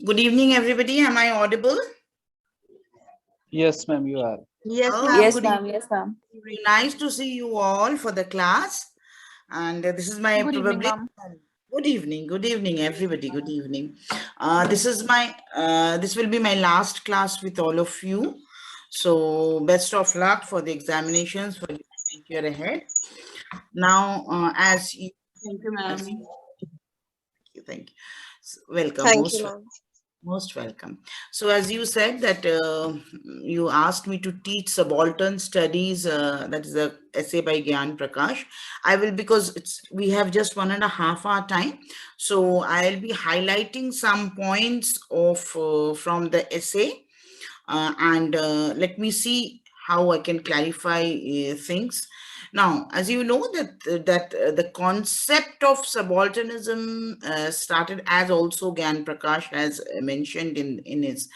Good evening, everybody. Am I audible? Yes, ma'am, you are. Yes, Oh, ma'am. Yes, good ma'am. evening. Yes, ma'am. Very nice to see you all for the class. And this is my Good evening, probably. ma'am. Good evening, everybody. Good evening. This will be my last class with all of you. So best of luck for the examinations for the year ahead. Now, as you, Thank you, ma'am. thank you. Welcome, Thank you, ma'am. most welcome. So as you said that you asked me to teach subaltern studies, that is a essay by Gyan Prakash. I will, because we have just 1.5 hour time. So I'll be highlighting some points of from the essay and let me see how I can clarify things. Now, as you know that the concept of subalternism started, as also Gyan Prakash has mentioned in his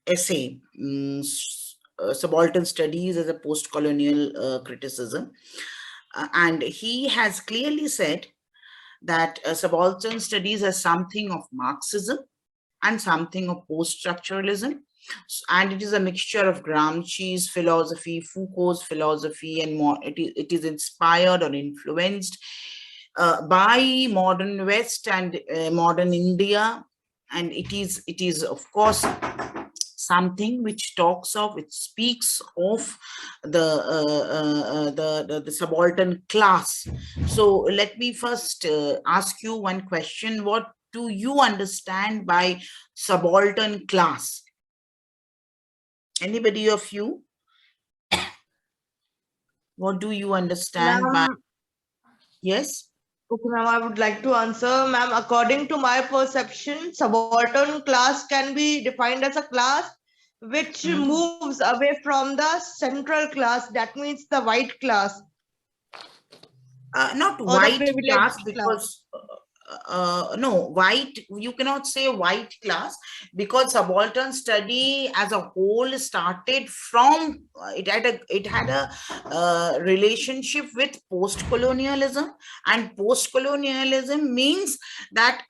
essay, Subaltern Studies as a Post-Colonial Criticism. And he has clearly said that subaltern studies as something of Marxism and something of post-structuralism. And it is a mixture of Gramsci's philosophy, Foucault's philosophy, and more. It is inspired or influenced by modern West and modern India. And it is of course something which talks of, which speaks of the subaltern class. So let me first ask you one question. What do you understand by subaltern class? Anybody of you? What do you understand by? Yes. Okay, ma'am, I would like to answer. Ma'am, according to my perception, subaltern class can be defined as a class which moves away from the central class. That means the white class. Not or white the privileged class, because no, white, you cannot say white class, because subaltern study as a whole started from it had a relationship with post-colonialism. And post-colonialism means that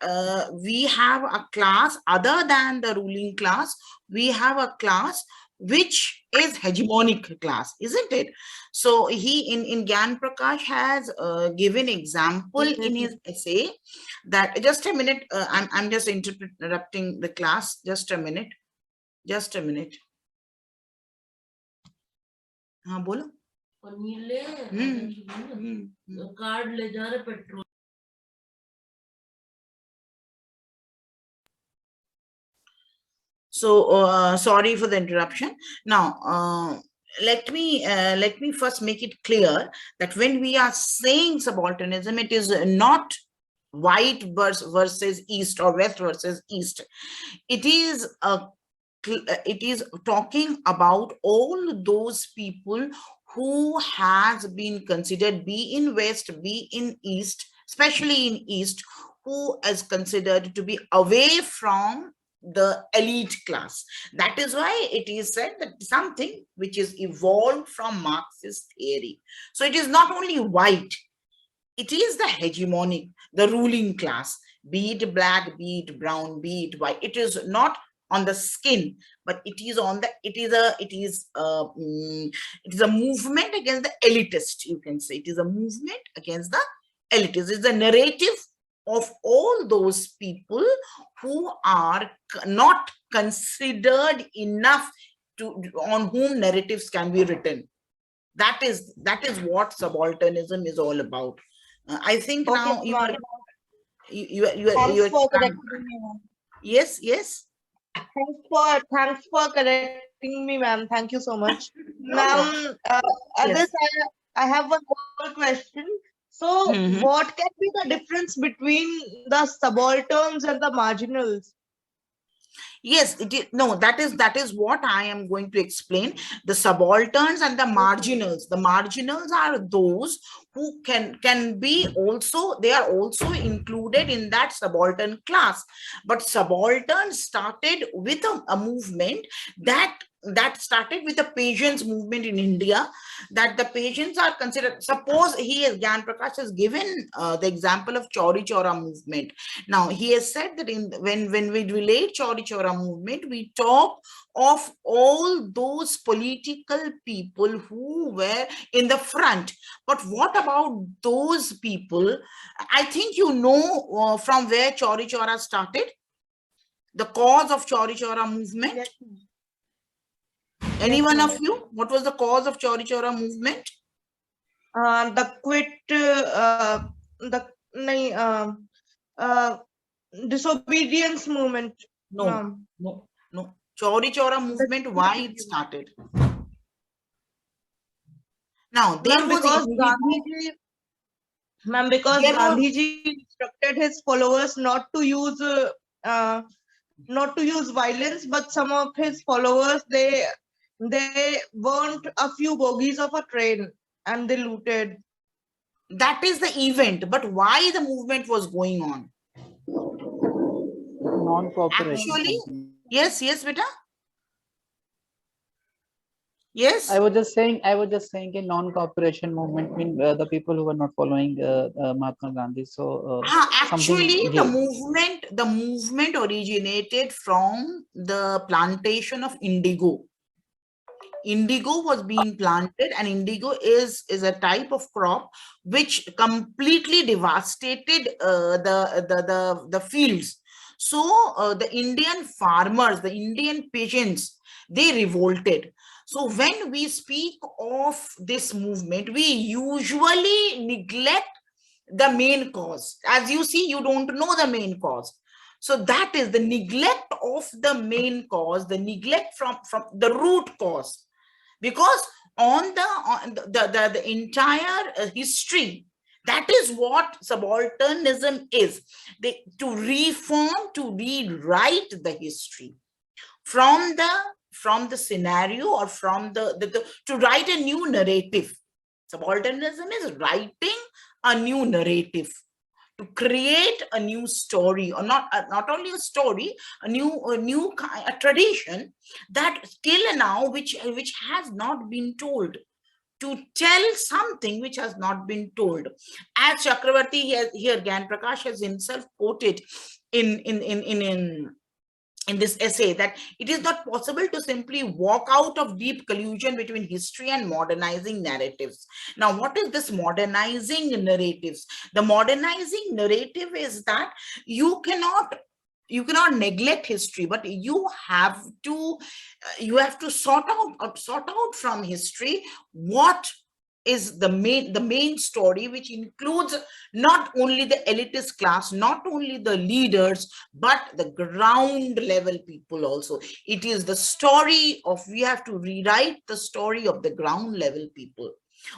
we have a class other than the ruling class. We have a class which is hegemonic class, isn't it? So he in Gyan Prakash has given example in his essay that, just a minute, I'm just interrupting the class, just a minute. हाँ बोलो. Card ले जा रहे petrol. So sorry for the interruption. Now let me first make it clear that when we are saying subalternism, it is not white versus east or west versus east. It is a it is talking about all those people who has been considered, be in West, be in East, especially in East, who is considered to be away from the elite class. That is why it is said that something which is evolved from Marxist theory. So it is not only white, it is the hegemonic, the ruling class, be it black, be it brown, be it white. It is not on the skin, but it is on the, it is a movement against the elitist, you can say. It is a movement against the elitist. It's a narrative of all those people who are not considered enough to, on whom narratives can be written. That is what subalternism is all about. I think Okay, now you are, ma'am. you Thanks are, for correcting me, ma'am. yes, yes. Thanks for correcting me, ma'am. Thank you so much. No problem. Ma'am, others, Yes. I have one more question. So, Mhm. what can be the difference between the subalterns and the marginals? Yes, it is. No, that is what I am going to explain. The subalterns and the Okay. marginals. The marginals are those who can be also, they are also included in that subaltern class. But subalterns started with a movement that started with the Patience movement in India, that the Patients are considered, suppose he is, Gyan Prakash has given the example of Chauri Chaura movement. Now, he has said that when we relate Chauri Chaura movement, we talk of all those political people who were in the front. But what about those people? I think you know from where Chauri Chaura started, the cause of Chauri Chaura movement. Yes, Any yes, one ma'am. of you? What was the cause of Chauri Chaura movement? The quit, the nahi, uh, disobedience movement, No, ma'am. no, no. Chauri Chaura The movement, why it disobedience. started? Now, there Ma'am, was because individual, Gandhiji, ma'am, because there was, Gandhiji instructed his followers uh, not to use violence, but some of his followers, they burnt a few bogies of a train and they looted. that is the event, but why the movement was going on? Non-cooperation Actually, something. yes, yes, beta. I Yes. was just saying, a non-cooperation movement mean the people who were not following Mahatma Gandhi. So something Actually, here. the movement originated from the plantation of indigo. Indigo was being planted, and indigo is a type of crop which completely devastated the fields. So the Indian farmers, the Indian peasants, they revolted. So when we speak of this movement, we usually neglect the main cause. As you see, you don't know the main cause. So that is the neglect of the main cause, the neglect from the root cause. Because on the entire history, that is what subalternism is. To reform, to rewrite the history from the scenario, or from the to write a new narrative. Subalternism is writing a new narrative, to create a new story, or not only a story, a tradition that till now which has not been told, to tell something which has not been told. As Chakravarti here, Gyan Prakash has himself quoted in this essay, that it is not possible to simply walk out of deep collusion between history and modernizing narratives. Now, what is this modernizing narratives? The modernizing narrative is that you cannot neglect history, but you have to sort out from history what is the main story, which includes not only the elitist class, not only the leaders, but the ground level people also. It is the story of, we have to rewrite the story of the ground level people.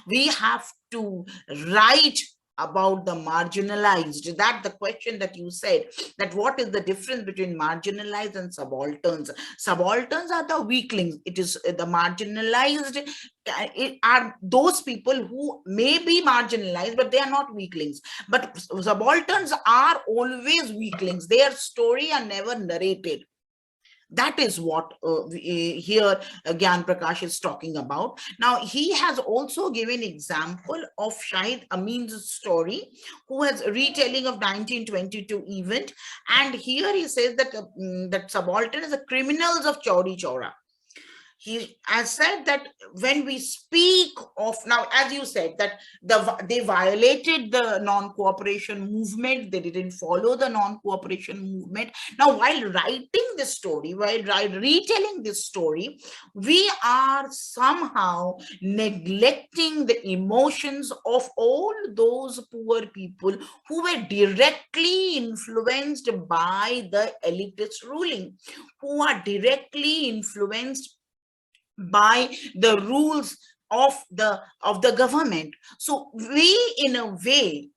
We have to write about the marginalized, that the question that you said, that what is the difference between marginalized and subalterns? Subalterns are the weaklings. It is the marginalized are those people who may be marginalized, but they are not weaklings. But subalterns are always weaklings. Their story are never narrated. That is what here Gyan Prakash is talking about. Now, he has also given example of Shahid Amin's story, who has a retelling of 1922 event. And here he says that, that subaltern is the criminals of Chauri Chaura. He has said that when we speak of, now, as you said, that they violated the non-cooperation movement, they didn't follow the non-cooperation movement. Now, while writing this story, while retelling this story, we are somehow neglecting the emotions of all those poor people who were directly influenced by the elitist ruling, who are directly influenced by the rules of the government. So we, in a way,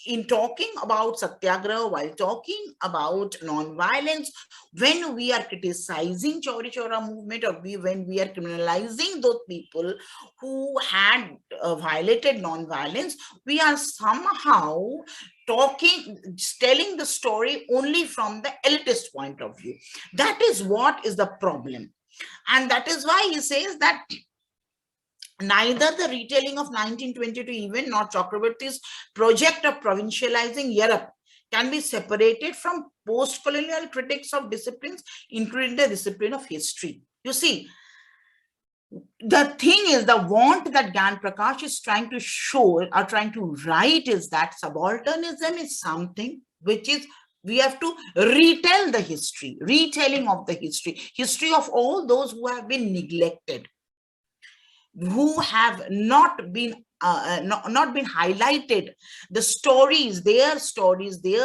in talking about satyagraha, while talking about non-violence, when we are criticizing Chauri Chaura movement, or when we are criminalizing those people who had violated non-violence, we are somehow telling the story only from the elitist point of view. That is what is the problem. And that is why he says that neither the retelling of 1922 event nor Chakrabarti's project of provincializing Europe can be separated from post-colonial critics of disciplines, including the discipline of history. You see, the thing is, the want that Gyan Prakash is trying to show or trying to write is that subalternism is something which is, we have to retell the history, retelling of the history of all those who have been neglected, who have not been highlighted. The stories, their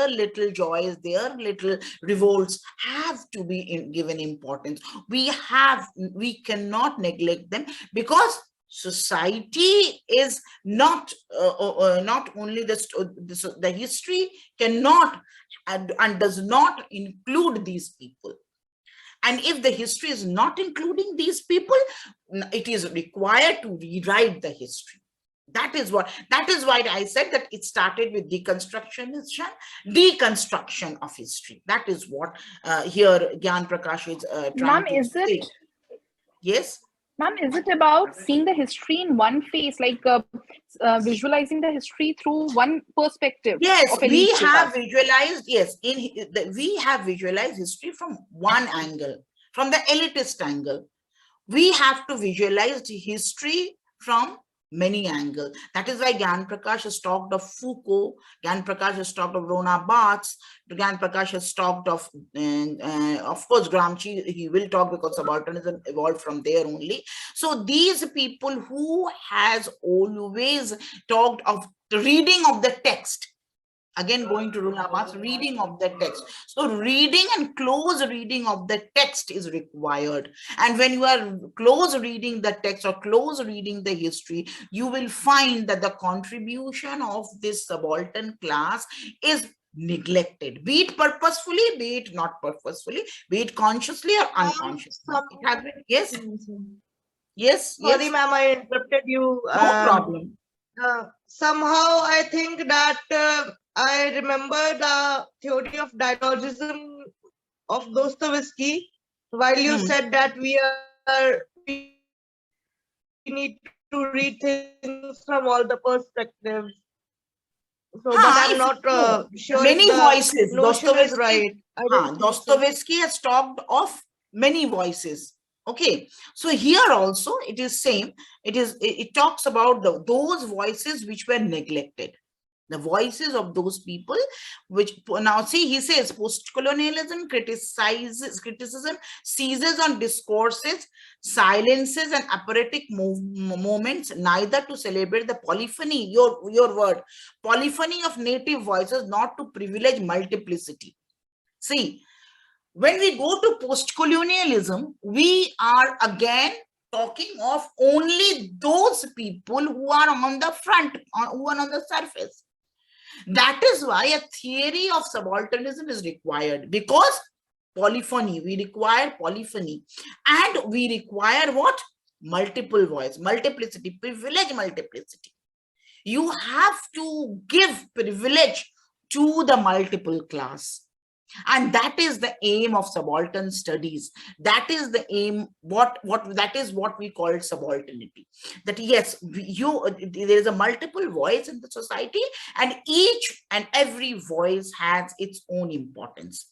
little joys, their little revolts have to be given importance. We cannot neglect them, because society is not only the history cannot and does not include these people. And if the history is not including these people, it is required to rewrite the history. That is why I said that it started with deconstruction of history. That is what here Gyan Prakash is trying to say. Yes. Ma'am, is it about seeing the history in one face, like visualizing the history through one perspective? Yes, we have visualized. Yes, we have visualized history from one angle, from the elitist angle. We have to visualize the history from many angles. That is why Gyan Prakash has talked of Foucault, Gyan Prakash has talked of Rona Barthes, Gyan Prakash has talked of course, Gramsci, he will talk, because subalternism evolved from there only. So these people who has always talked of the reading of the text, again going to Rona Barthes, reading of the text. So reading and close reading of the text is required. And when you are close reading the text or close reading the history, you will find that the contribution of this subaltern class is neglected, be it purposefully, be it not purposefully, be it consciously or unconsciously. Yes. Yes. Sorry, ma'am, I interrupted you. No problem. Somehow I think that I remember the theory of dialogism of Dostoevsky, while you said that we need to read things from all the perspectives. So, but I'm not sure. Many voices. Dostoevsky is right. Dostoevsky has talked of many voices. Okay, so here also it is same. It talks about those voices which were neglected, the voices of those people, which now see, he says post-colonialism criticism seizes on discourses, silences and operatic moments, neither to celebrate the polyphony, your word, polyphony of native voices, not to privilege multiplicity. See, when we go to post-colonialism, we are again talking of only those people who are on the front, who are on the surface. That is why a theory of subalternism is required, because polyphony, we require polyphony, and we require what? Multiple voice, multiplicity, privilege, multiplicity. You have to give privilege to the multiple class. And that is the aim of subaltern studies. That is the aim, that is what we call subalternity. That yes, there is a multiple voice in the society, and each and every voice has its own importance.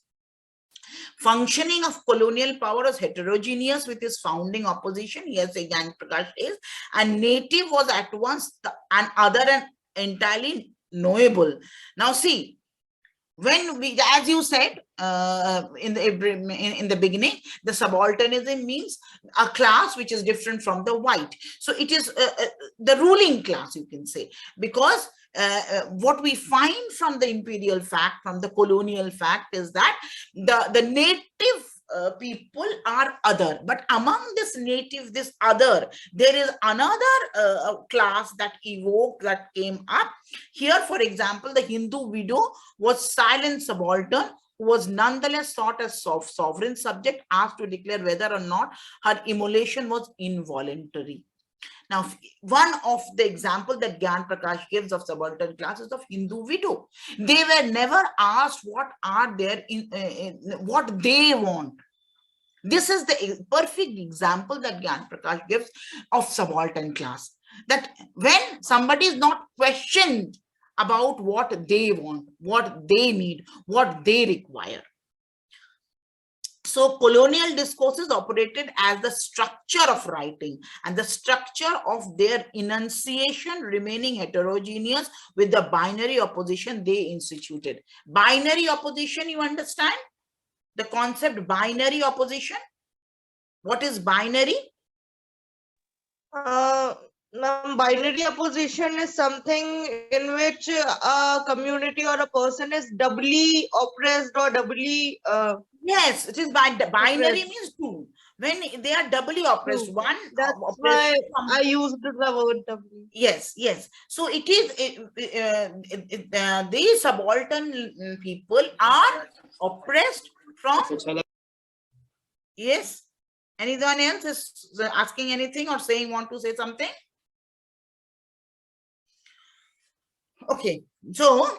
Functioning of colonial power was heterogeneous with its founding opposition, yes, Gyan Prakash is, and native was at once an other and entirely knowable. Now see, when we, as you said in the beginning, the subalternism means a class which is different from the white. So it is the ruling class, you can say, because what we find from the imperial fact, from the colonial fact, is that the native people are other, but among this native, this other, there is another class that evoked, that came up here. For example, the Hindu widow was silent subaltern, who was nonetheless sought as sovereign subject, asked to declare whether or not her immolation was involuntary. Now, one of the example that Gyan Prakash gives of subaltern classes of Hindu widow, they were never asked what are their what they want. This is the perfect example that Gyan Prakash gives of subaltern class. That when somebody is not questioned about what they want, what they need, what they require. So colonial discourses operated as the structure of writing, and the structure of their enunciation remaining heterogeneous with the binary opposition they instituted. Binary opposition, you understand? The concept binary opposition. What is binary? Binary opposition is something in which a community or a person is doubly oppressed or doubly yes, it is binary means two. When they are doubly oppressed, two. one That's why I used the word doubly. Yes, yes. So it is these subaltern people are oppressed from. Yes. Anyone else is asking anything or saying, want to say something? Okay, so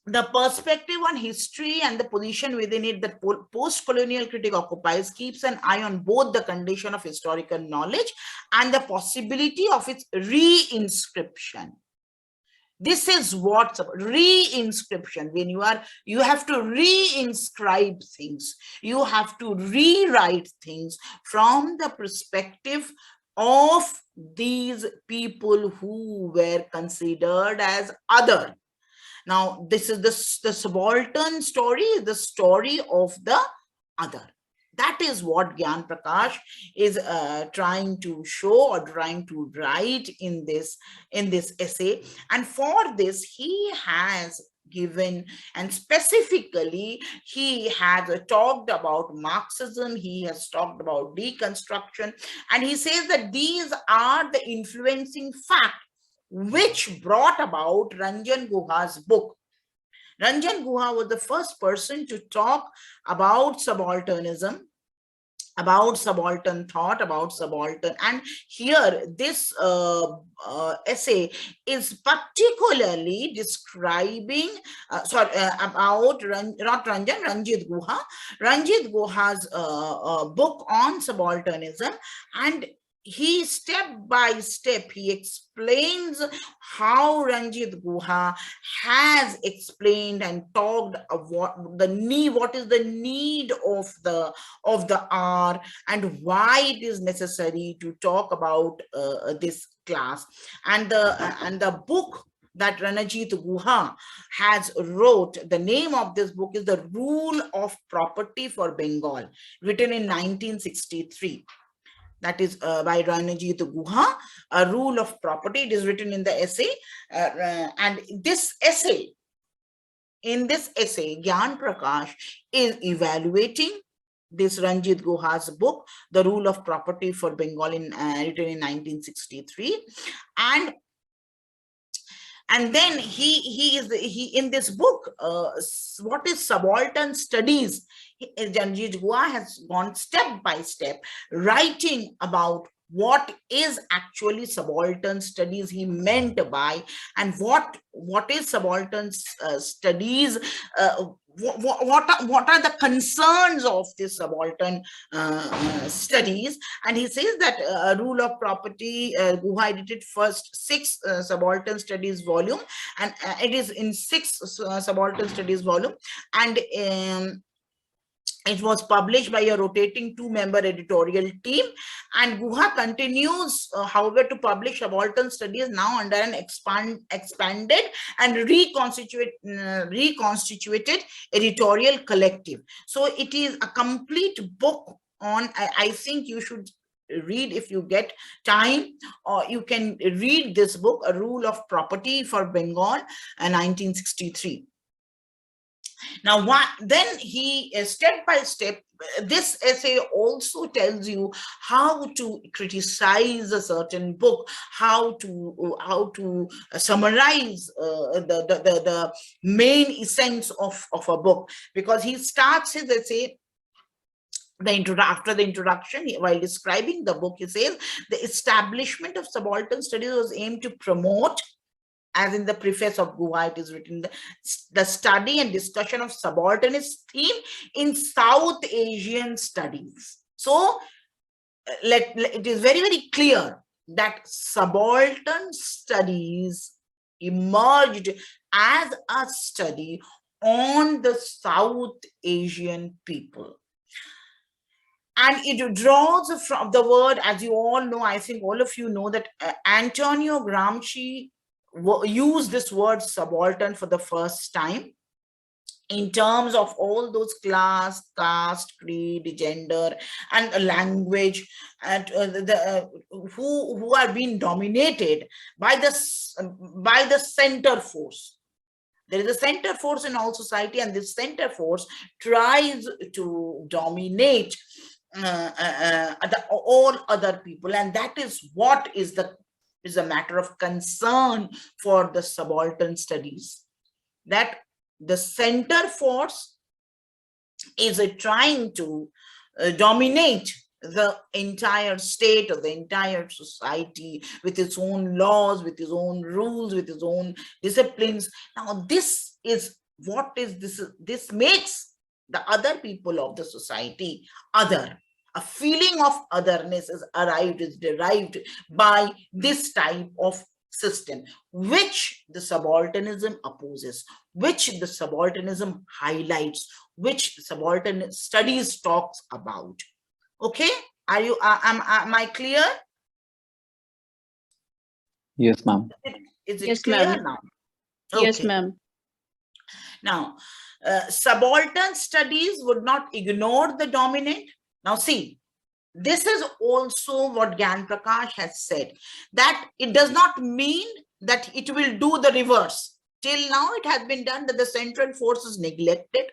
the perspective on history and the position within it that post-colonial critic occupies keeps an eye on both the condition of historical knowledge and the possibility of its re-inscription. This is what re-inscription, when you have to re-inscribe things, you have to rewrite things from the perspective of these people who were considered as other. Now, this is the subaltern story, the story of the other. That is what Gyan Prakash is trying to show or trying to write in this essay. And for this, he has given, and specifically, he has talked about Marxism, he has talked about deconstruction, and he says that these are the influencing facts which brought about Ranjan Guha's book. Ranjan Guha was the first person to talk about subalternism, about subaltern thought, about subaltern. And here, this essay is particularly describing, about, not Ranjan, Ranjit Guha. Ranjit Guha's book on subalternism, and he step by step he explains how Ranjit Guha has explained and talked of what is the need of the hour, and why it is necessary to talk about this class. And the book that Ranjit Guha has wrote, the name of this book is The Rule of Property for Bengal, written in 1963. That is by Ranjit Guha, A Rule of Property. It is written in the essay. And this essay, in this essay, Gyan Prakash is evaluating this Ranjit Guha's book, The Rule of Property for Bengal, written in 1963. And then he in this book, what is subaltern studies, Janjit Guha has gone step by step writing about what is actually subaltern studies he meant by, and what is subaltern studies, what are the concerns of this subaltern studies. And he says that rule of property, Guha edited first 6 subaltern studies volume, and it is in 6 subaltern studies volume, and it was published by a rotating 2-member editorial team. And Guha continues, however, to publish subaltern studies now under an expanded and reconstituted editorial collective. So it is a complete book on, I think you should read if you get time, or you can read this book, A Rule of Property for Bengal, 1963. Now, then he step by step, this essay also tells you how to criticize a certain book, how to summarize the main essence of a book, because he starts his essay. After the introduction, while describing the book, he says the establishment of subaltern studies was aimed to promote, as in the preface of Guha, it is written, the study and discussion of subalternist theme in South Asian studies. So it is very, very clear that subaltern studies emerged as a study on the South Asian people. And it draws from the word, as you all know, I think all of you know, that Antonio Gramsci use this word subaltern for the first time in terms of all those class, caste, creed, gender, and language, and who are being dominated by the center force. There is a center force in all society, and this center force tries to dominate all other people, and that is what is a matter of concern for the subaltern studies, that the center force is trying to dominate the entire state or the entire society with its own laws, with its own rules, with its own disciplines. Now, this is what is this? This makes the other people of the society other. A feeling of otherness is derived by this type of system, which the subalternism opposes, which the subalternism highlights, which subaltern studies talks about. Okay, are you? Am I clear? Yes, ma'am. Is it clear now? Okay. Yes, ma'am. Now, subaltern studies would not ignore the dominant. Now, see, this is also what Gyan Prakash has said, that it does not mean that it will do the reverse. Till now, it has been done that the central forces neglected,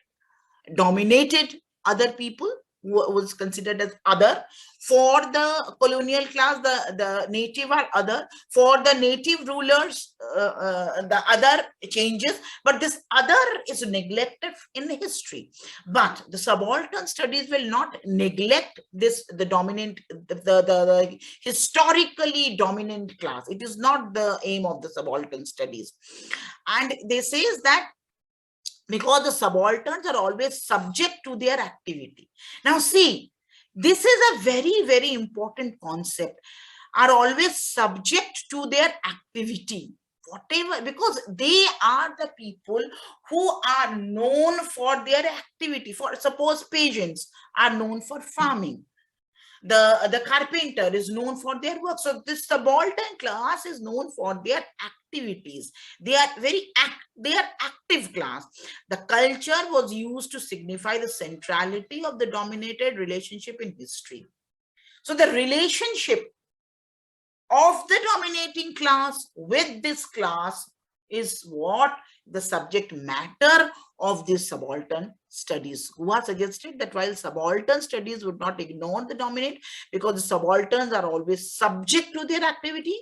dominated other people who was considered as other. For the colonial class, the native are other. For the native rulers, the other changes, but this other is neglected in history. But the subaltern studies will not neglect this, the dominant, the historically dominant class. It is not the aim of the subaltern studies. And they say that because the subalterns are always subject to their activity. Now, see, this is a very, very important concept. Are always subject to their activity, whatever, because they are the people who are known for their activity. For suppose peasants are known for farming. The carpenter is known for their work. So this subaltern class is known for their activities. They are they are active class. The culture was used to signify the centrality of the dominated relationship in history. So the relationship of the dominating class with this class is what the subject matter of this subaltern studies. Guha suggested that while subaltern studies would not ignore the dominant, because the subalterns are always subject to their activity,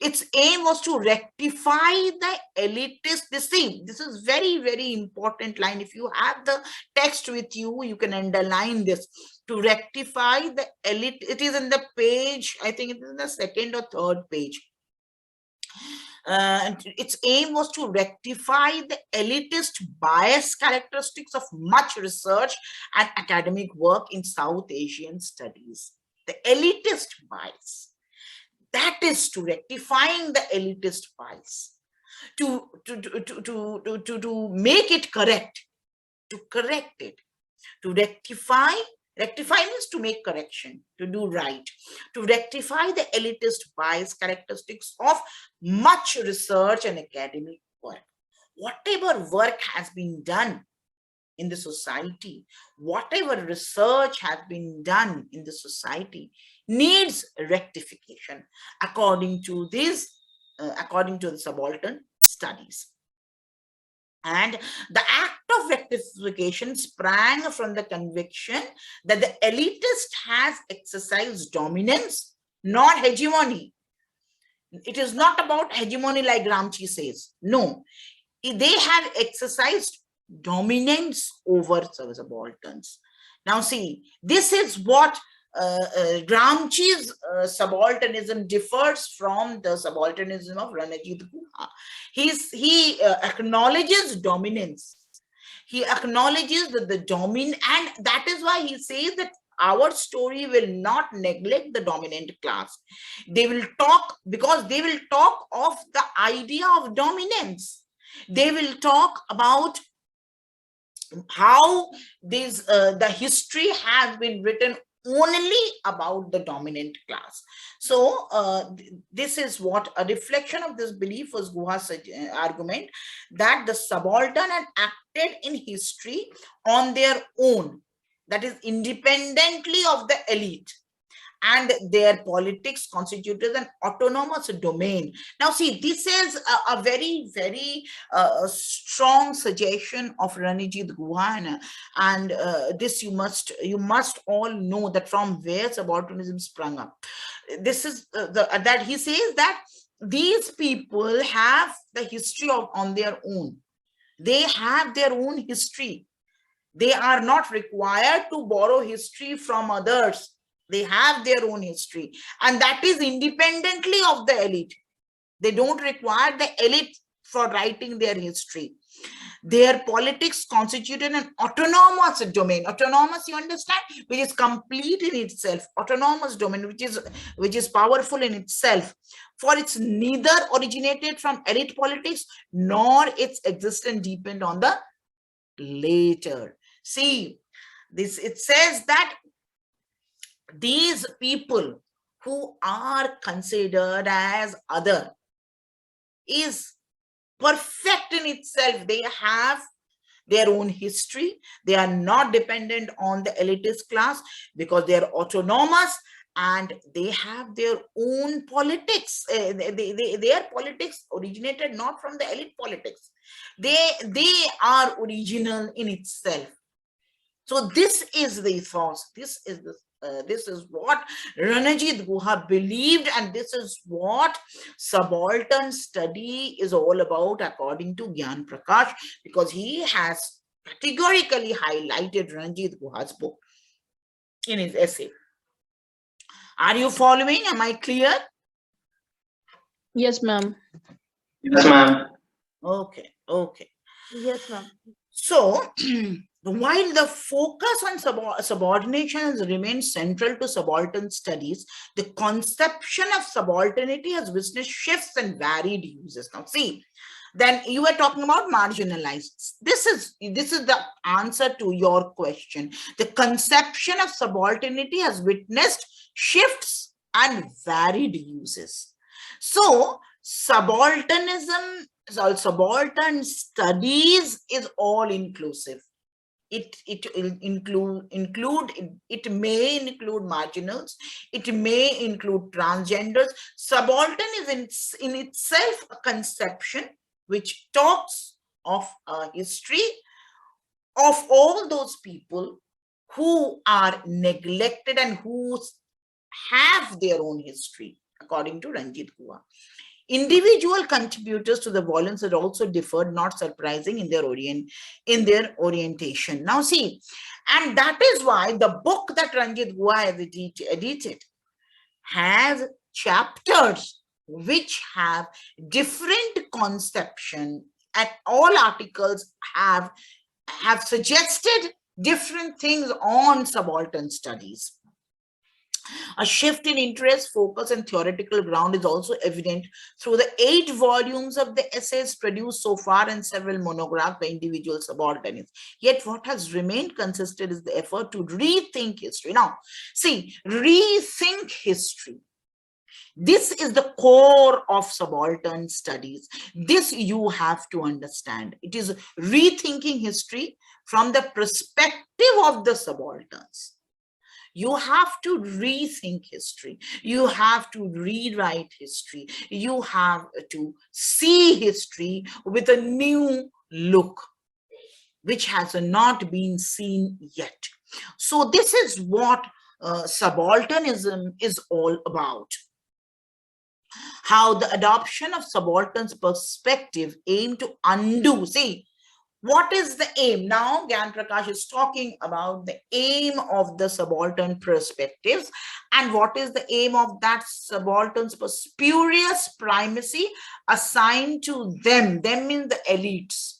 its aim was to rectify the elitist. This is very, very important line. If you have the text with you, you can underline this. To rectify the elite, it is in the page, I think it is in the second or third page. Its aim was to rectify the elitist bias characteristics of much research and academic work in South Asian studies. The elitist bias. That is to rectifying the elitist bias, to make it correct, to correct it, to rectify. Rectify means to make correction, to do right, to rectify the elitist bias characteristics of much research and academic work. Whatever work has been done in the society, whatever research has been done in the society needs rectification according to this, according to the subaltern studies. And the act of rectification sprang from the conviction that the elitist has exercised dominance, not hegemony. It is not about hegemony like Gramsci says. No, they have exercised dominance over subalterns. Now see, this is what Gramsci's subalternism differs from the subalternism of Ranajit Guha. He acknowledges dominance. He acknowledges that the dominant, and that is why he says that our story will not neglect the dominant class. They will talk, because they will talk of the idea of dominance. They will talk about how this the history has been written only about the dominant class. So this is what a reflection of this belief was Guha's argument, that the subaltern had acted in history on their own, that is independently of the elite, and their politics constituted an autonomous domain. Now see, this is a very, very strong suggestion of Ranajit Guha, and this you must all know that from where subalternism sprung up. This is that he says that these people have the history on their own. They have their own history. They are not required to borrow history from others. They have their own history, and that is independently of the elite. They don't require the elite for writing their history. Their politics constituted an autonomous domain. Autonomous, you understand, which is complete in itself. Autonomous domain, which is powerful in itself. For it's neither originated from elite politics nor its existence depend on the later. See, this, it says that these people who are considered as other is perfect in itself. They have their own history. They are not dependent on the elitist class because they are autonomous and they have their own politics. Their politics originated not from the elite politics. They are original in itself. So this is the ethos. This is what Ranajit Guha believed, and this is what subaltern study is all about according to Gyan Prakash, because he has categorically highlighted Ranajit Guha's book in his essay. Are you following? Am I clear? Yes, ma'am. Yes, ma'am. Okay, okay. Yes, ma'am. So, while the focus on subordination has remained central to subaltern studies, the conception of subalternity has witnessed shifts and varied uses. Now, see, then you were talking about marginalized. This is the answer to your question. The conception of subalternity has witnessed shifts and varied uses. So, subalternism, subaltern studies is all inclusive. It may include marginals, it may include transgenders. Subaltern is in itself a conception which talks of a history of all those people who are neglected and who have their own history, according to Ranajit Guha. Individual contributors to the volumes had also differed, not surprising in their orientation. Now see, and that is why the book that Ranjit Guha has edited has chapters which have different conception, and all articles have suggested different things on subaltern studies. A shift in interest, focus, and theoretical ground is also evident through the 8 volumes of the essays produced so far and several monographs by individual subalternists. Yet what has remained consistent is the effort to rethink history. Now, see, rethink history. This is the core of subaltern studies. This you have to understand. It is rethinking history from the perspective of the subalterns. You have to rethink history. You have to rewrite history. You have to see history with a new look, which has not been seen yet. So this is what subalternism is all about. How the adoption of subaltern's perspective aim to undo. See, what is the aim? Now, Gyan Prakash is talking about the aim of the subaltern perspectives, and what is the aim of that subaltern's spurious primacy assigned to them. Them means the elites.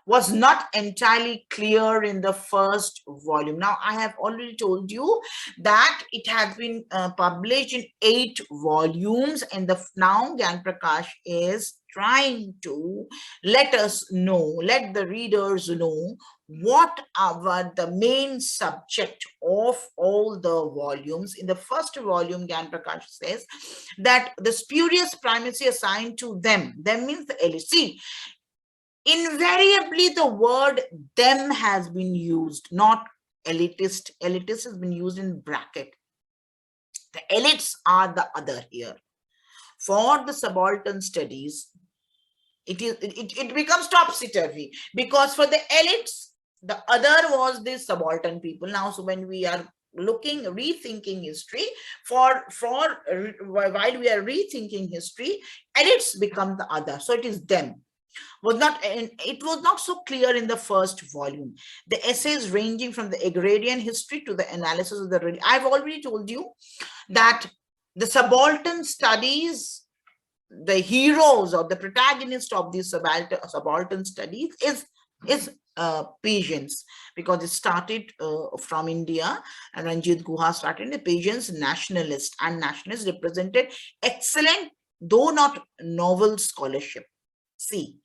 Was not entirely clear in the first volume. Now, I have already told you that it has been published in 8 volumes, and now Gyan Prakash is trying to let us know, let the readers know what are the main subject of all the volumes. In the first volume, Gyan Prakash says that the spurious primacy assigned to them means the elite. See, invariably the word them has been used, not elitist. Elitist has been used in bracket. The elites are the other here. For the subaltern studies, it becomes topsy-turvy, because for the elites, the other was the subaltern people. Now, so when we are rethinking history, while we are rethinking history, elites become the other. So it is them. It was not so clear in the first volume. The essays ranging from the agrarian history to the analysis of the, I've already told you that the subaltern studies, the heroes or the protagonist of these subaltern studies is Patience, because it started from India, and Ranjit Guha started the Patience nationalist, and nationalists represented excellent, though not novel, scholarship. See,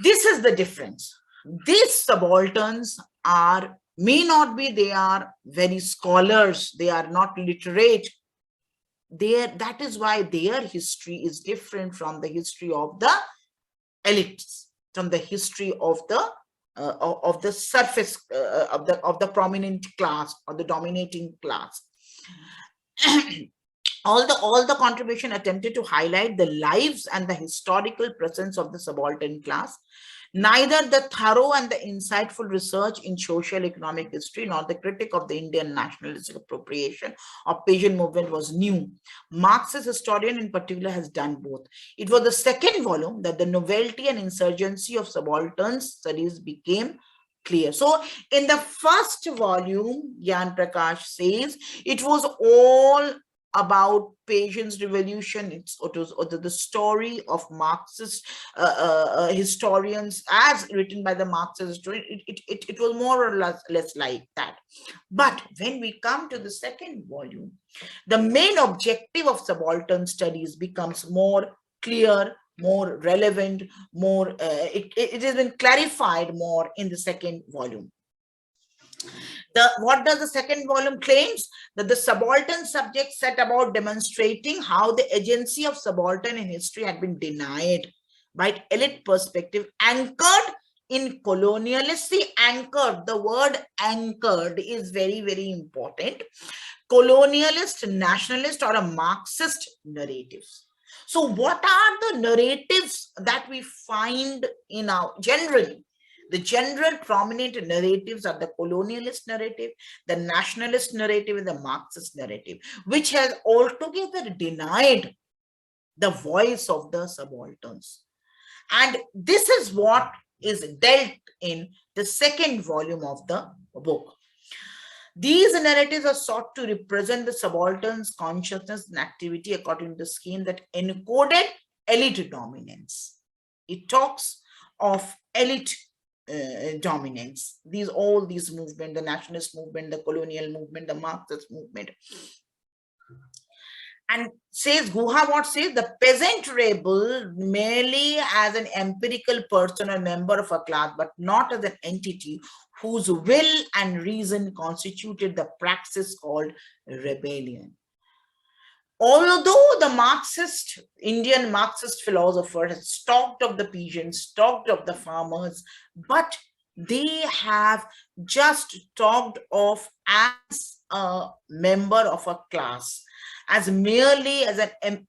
this is the difference. These subalterns may not be, they are very scholars, they are not literate. That is why their history is different from the history of the elites, from the history of the surface of the prominent class or the dominating class. All the contribution attempted to highlight the lives and the historical presence of the subaltern class. Neither the thorough and the insightful research in social economic history nor the critique of the Indian nationalistic appropriation of Persian movement was new. Marxist historian in particular has done both. It was the second volume that the novelty and insurgency of subaltern studies became clear. So in the first volume, Gyan Prakash says it was all about Persian's revolution. It was the story of Marxist historians as written by the Marxist historian. It was more or less like that. But when we come to the second volume, the main objective of subaltern studies becomes more clear, more relevant, more it has been clarified more in the second volume. What does the second volume claims? That the subaltern subject set about demonstrating how the agency of subaltern in history had been denied by elite perspective, anchored in colonialist. See, anchored, the word anchored is very, very important. Colonialist, nationalist, or a Marxist narratives. So what are the narratives that we find in our generally? The general prominent narratives are the colonialist narrative, the nationalist narrative, and the Marxist narrative, which has altogether denied the voice of the subalterns. And this is what is dealt in the second volume of the book. These narratives are sought to represent the subaltern's consciousness and activity according to the scheme that encoded elite dominance. It talks of elite dominance. All these movements, the nationalist movement, the colonial movement, the Marxist movement. And says Guha, what says? The peasant rebel merely as an empirical person or member of a class, but not as an entity whose will and reason constituted the praxis called rebellion. Although the Indian Marxist philosopher has talked of the peasants, talked of the farmers, but they have just talked of as a member of a class, as merely as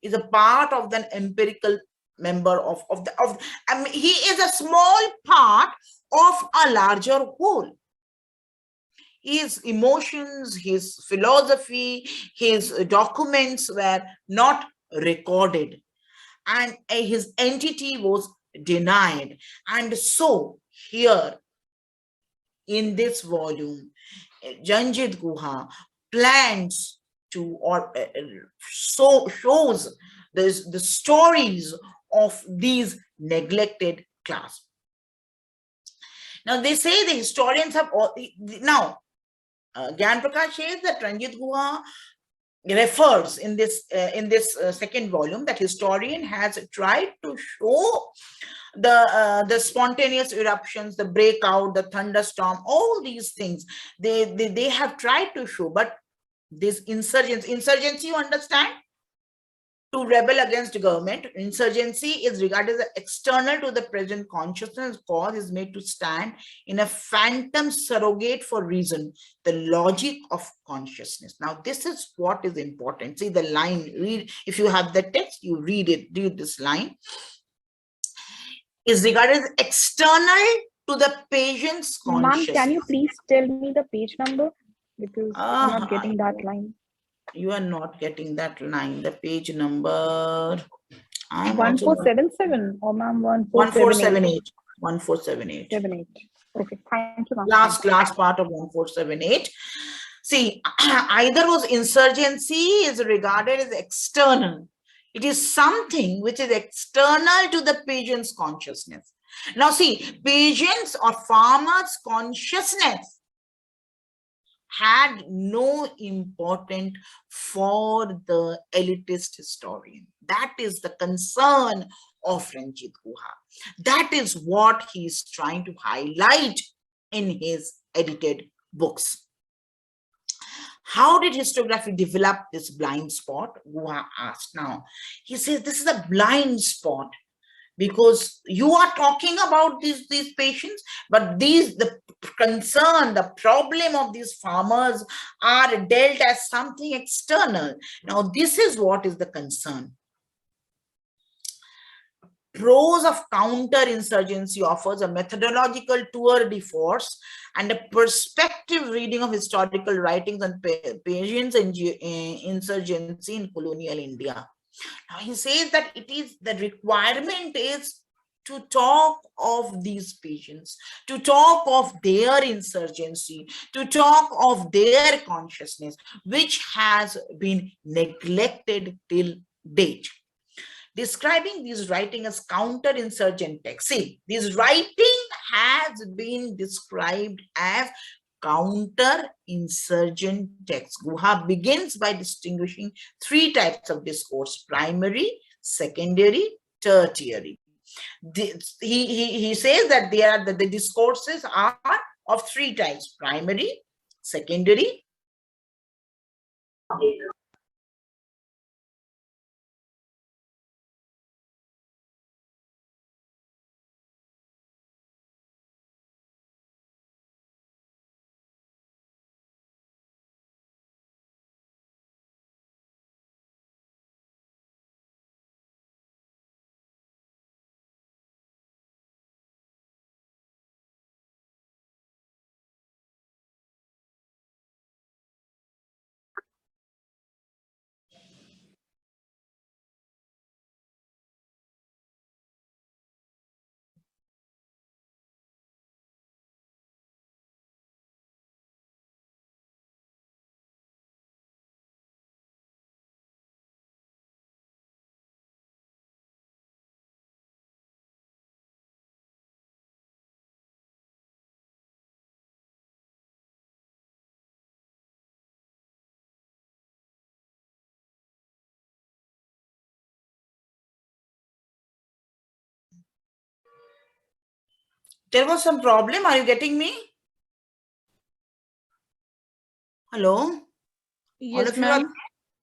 is a part of the empirical member I mean, he is a small part of a larger whole. His emotions, his philosophy, his documents were not recorded, and his entity was denied. And so here in this volume, Janjit Guha plans to, or shows the stories of these neglected class. Now they say the historians have now Gyan Prakash says that Ranjit Guha refers in this second volume that historian has tried to show the spontaneous eruptions, the breakout, the thunderstorm, all these things they have tried to show. But this insurgency, you understand, to rebel against government, insurgency is regarded as external to the present consciousness. Cause is made to stand in a phantom surrogate for reason, the logic of consciousness. Now, this is what is important. See the line, read, if you have the text, you read this line. Is regarded as external to the patient's consciousness. Ma'am, can you please tell me the page number? Because I'm not getting that line. You are not getting that line. The page number. 1477 or ma'am 1478. 1478. 78. Okay, thank you, ma'am. Last part of 1478. See, either was insurgency is regarded as external. It is something which is external to the patient's consciousness. Now see, patients or farmers' consciousness had no importance for the elitist historian. That is the concern of Ranjit Guha. That is what he is trying to highlight in his edited books. How did historiography develop this blind spot? Guha asked. Now, he says this is a blind spot because you are talking about these patients, but the concern, the problem of these farmers are dealt as something external. Now, this is what is the concern. Prose of counter-insurgency offers a methodological tour de force and a perspective reading of historical writings on Persians and insurgency in colonial India. Now he says that the requirement is to talk of these patients, to talk of their insurgency, to talk of their consciousness, which has been neglected till date. Describing these writing as counter-insurgent text. See, this writing has been described as counter-insurgent text. Guha begins by distinguishing three types of discourse: primary, secondary, tertiary. He says that the discourses are of three types: primary, secondary, There was some problem. Are you getting me? Hello? Yes, ma'am.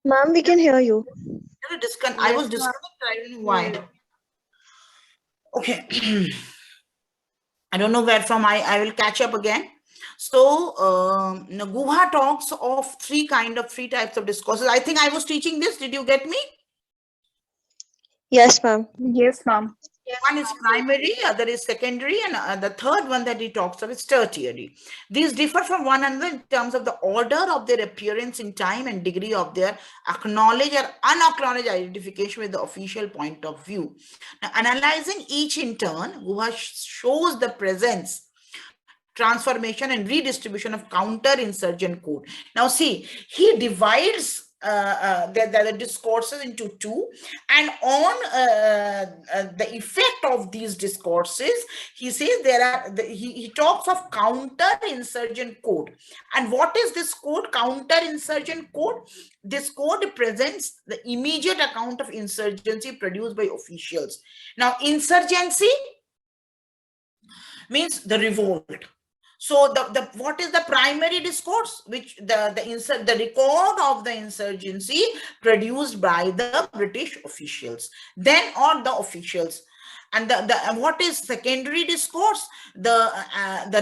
Ma'am, we can hear you. I was disconnected. I don't know why. Okay. I don't know where from. I will catch up again. So Guha talks of three types of discourses. I think I was teaching this. Did you get me? Yes, ma'am. Yes, ma'am. One is primary, other is secondary, and the third one that he talks of is tertiary. These differ from one another in terms of the order of their appearance in time and degree of their acknowledged or unacknowledged identification with the official point of view. Now, analyzing each in turn, Guha shows the presence, transformation, and redistribution of counter-insurgent code. Now see, he divides the discourses into two, and on the effect of these discourses, he says he talks of counter-insurgent code. And what is this code? Counter-insurgent code. This code presents the immediate account of insurgency produced by officials. Now, insurgency means the revolt. So what is the primary discourse? Which the record of the insurgency produced by the British officials, then or the officials. And what is secondary discourse? The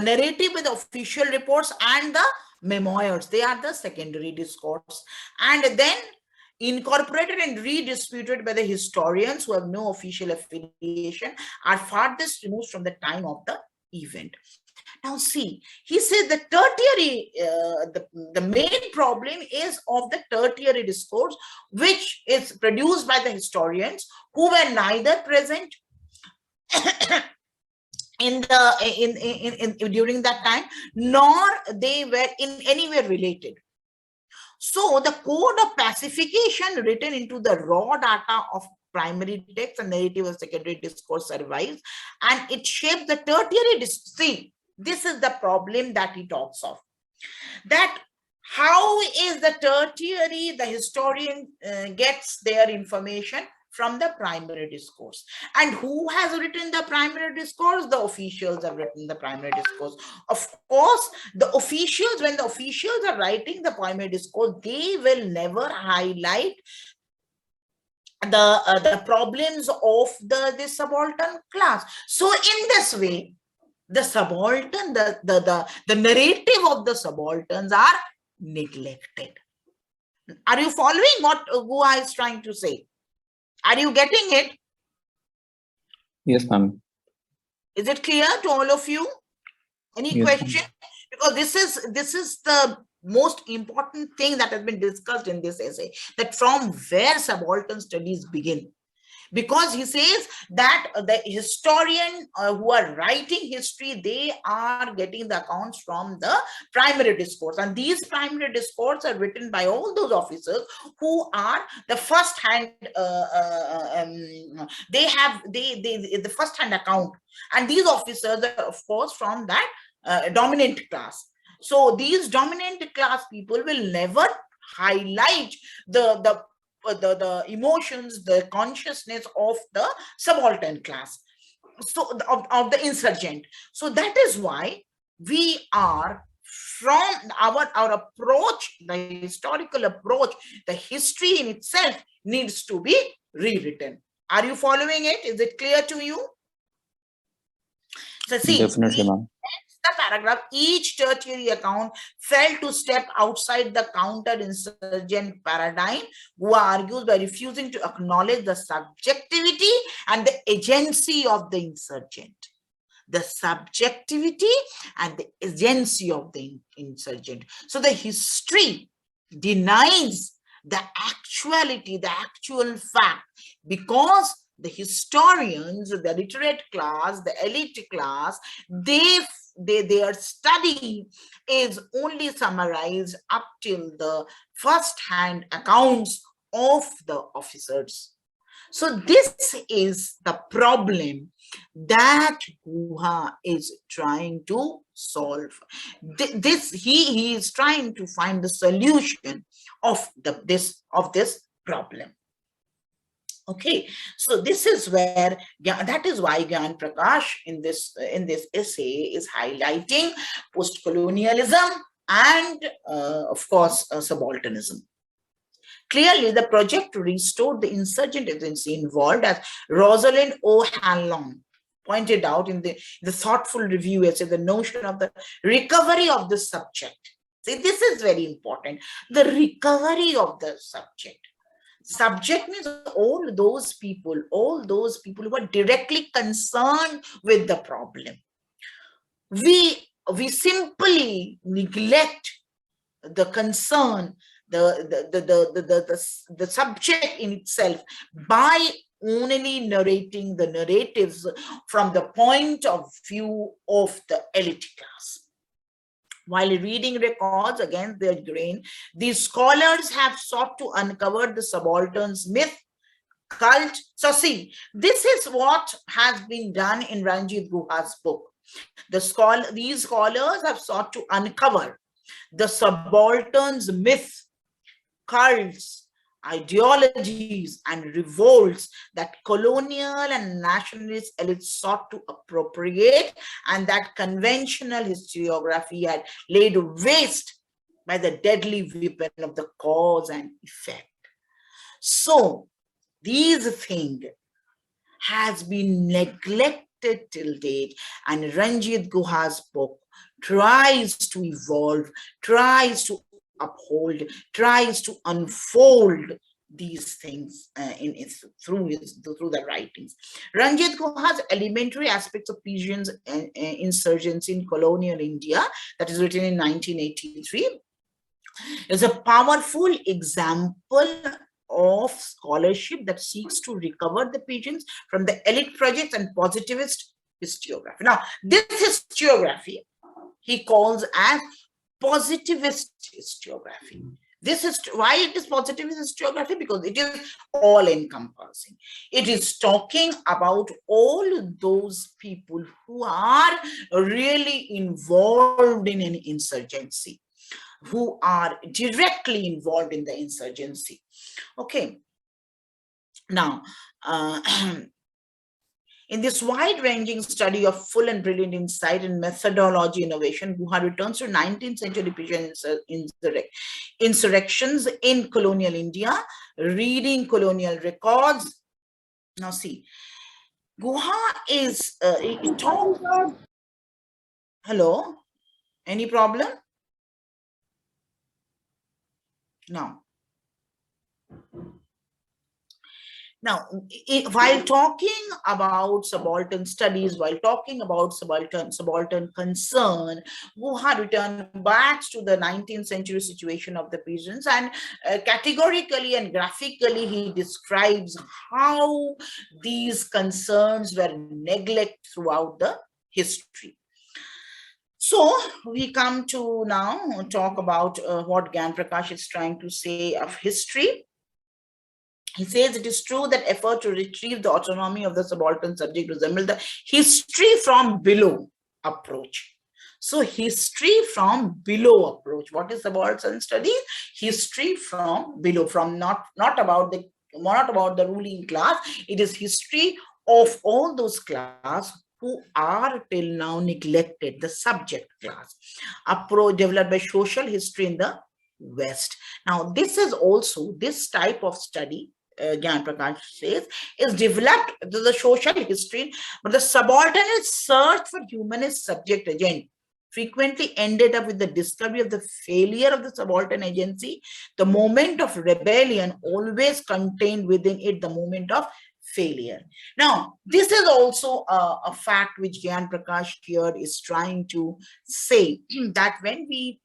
narrative with the official reports and the memoirs. They are the secondary discourse. And then incorporated and redisputed by the historians who have no official affiliation, are farthest removed from the time of the event. Now see, he says the tertiary, the main problem is of the tertiary discourse, which is produced by the historians who were neither present during that time, nor they were in any way related. So the code of pacification written into the raw data of primary text and narrative of secondary discourse survives, and it shapes the tertiary discourse. See, this is the problem that he talks of. That how is the tertiary, the historian gets their information from the primary discourse. And who has written the primary discourse? The officials have written the primary discourse. Of course, the officials, when the officials are writing the primary discourse, they will never highlight the problems of the subaltern class. So in this way, the subaltern, the narrative of the subalterns are neglected. Are you following what Guha is trying to say? Are you getting it? Yes, ma'am. Is it clear to all of you? Any question? Because this is the most important thing that has been discussed in this essay, that from where subaltern studies begin. Because he says that the historian who are writing history, they are getting the accounts from the primary discourse, and these primary discourse are written by all those officers who are the first hand. They have the first hand account, and these officers are of course from that dominant class. So these dominant class people will never highlight the emotions, the consciousness of the subaltern class, so of the insurgent. So that is why we are, from our approach, the historical approach, the history in itself needs to be rewritten. Are you following it? Is it clear to you? So see, definitely, ma'am. The paragraph, each tertiary account failed to step outside the counter-insurgent paradigm, who argues by refusing to acknowledge the subjectivity and the agency of the insurgent. The subjectivity and the agency of the insurgent. So the history denies the actuality, the actual fact, because the historians, the literate class, the elite class, their study is only summarized up till the first-hand accounts of the officers. So this is the problem that Guha is trying to solve. He is trying to find the solution of this problem. Okay, so this is where, that is why Gyan Prakash in this essay is highlighting post-colonialism and of course subalternism. Clearly, the project to restore the insurgent agency involved, as Rosalind O'Hanlon pointed out in the thoughtful review essay, the notion of the recovery of the subject. See, this is very important. The recovery of the subject. Subject means all those people who are directly concerned with the problem. We simply neglect the concern, the subject in itself, by only narrating the narratives from the point of view of the elite class. While reading records against their grain, these scholars have sought to uncover the subaltern's myth, cult. So see, this is what has been done in Ranjit Guha's book. These scholars have sought to uncover the subaltern's myth, cults, ideologies, and revolts that colonial and nationalist elites sought to appropriate, and that conventional historiography had laid waste by the deadly weapon of the cause and effect. So these things has been neglected till date, and Ranjit Guha's book tries to evolve, tries to uphold, tries to unfold these things through the writings. Ranjit Guha's Elementary Aspects of Pigeons Insurgency in Colonial India, that is written in 1983, is a powerful example of scholarship that seeks to recover the pigeons from the elite projects and positivist historiography. Now, this historiography he calls as positivist historiography. This is why it is positivist historiography, because it is all encompassing. It is talking about all those people who are really involved in an insurgency, who are directly involved in the insurgency. Okay. Now, in this wide-ranging study of full and brilliant insight and methodology innovation, Guha returns to 19th century pigeon insurrections in colonial India, reading colonial records. Now see, Guha is, hello, any problem? No. Now, while talking about subaltern studies, while talking about subaltern concern, Guha returned back to the 19th century situation of the peasants, and categorically and graphically he describes how these concerns were neglected throughout the history. So we come to now talk about what Gyan Prakash is trying to say of history. He says it is true that effort to retrieve the autonomy of the subaltern subject resembles the history from below approach. So history from below approach. What is subaltern studies? History from below, from not about the ruling class. It is history of all those class who are till now neglected, the subject class. Approach developed by social history in the West. Now, this is also this type of study. Gyan Prakash says, is developed to the social history, but the subaltern search for humanist subject agent frequently ended up with the discovery of the failure of the subaltern agency. The moment of rebellion always contained within it the moment of failure. Now, this is also a fact which Gyan Prakash here is trying to say, that when we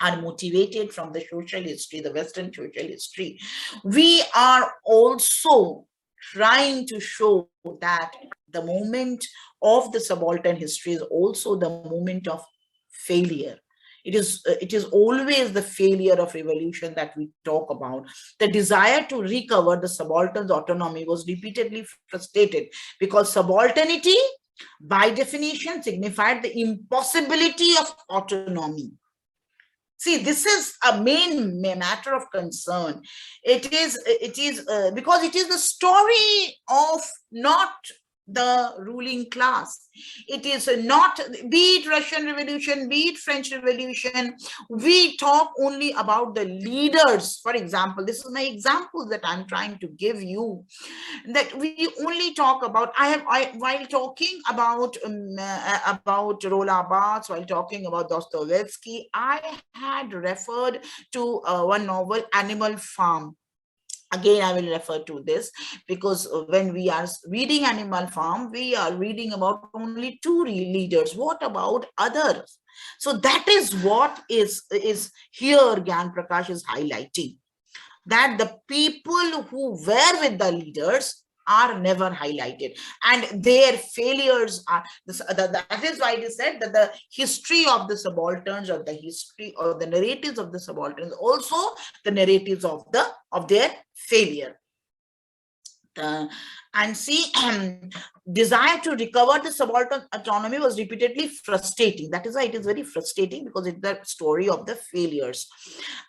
are motivated from the social history, the Western social history, we are also trying to show that the moment of the subaltern history is also the moment of failure. It is always the failure of revolution that we talk about. The desire to recover the subaltern's autonomy was repeatedly frustrated because subalternity, by definition, signified the impossibility of autonomy. See, this is a main matter of concern. It is because it is the story of not the ruling class. It is not, be it Russian Revolution, be it French Revolution, we talk only about the leaders. For example, this is my example that I'm trying to give you, that we only talk about, while talking about Roland Barthes, while talking about Dostoevsky, I had referred to one novel, Animal Farm. Again, I will refer to this because when we are reading Animal Farm, we are reading about only two leaders. What about others? So that is what is here Gyan Prakash is highlighting, that the people who were with the leaders are never highlighted, and their failures are, that is why it is said that the history of the subalterns, or the history or the narratives of the subalterns, also the narratives of their failure. And see, desire to recover the subaltern autonomy was repeatedly frustrating. That is why it is very frustrating, because it's the story of the failures.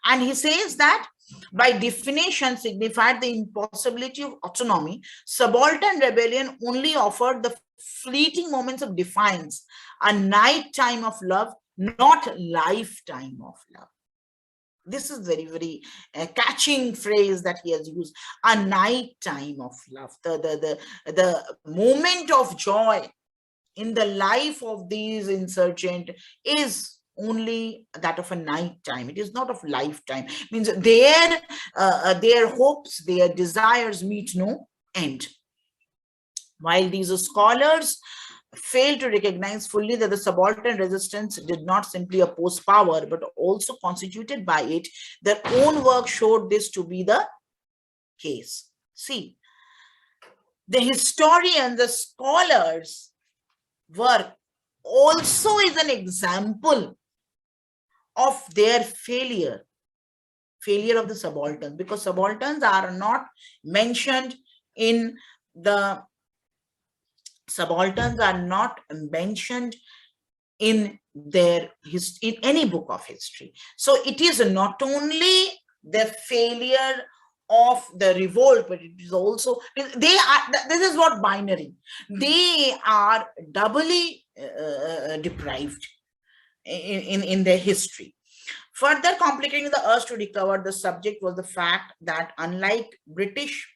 And he says that by definition signified the impossibility of autonomy. Subaltern rebellion only offered the fleeting moments of defiance, a night time of love, not lifetime of love. This is very, very catching phrase that he has used, a night time of love. The moment of joy in the life of these insurgent is only that of a night time. It is not of lifetime. It means their hopes, their desires meet no end. While these scholars failed to recognize fully that the subaltern resistance did not simply oppose power, but also constituted by it, their own work showed this to be the case. See, the historians, the scholars' work also is an example of their failure of the subalterns, because subalterns are not mentioned in the in any book of history. So it is not only the failure of the revolt, but it is also, this is what binary, they are doubly deprived in their history. Further complicating the urge to recover the subject was the fact that, unlike British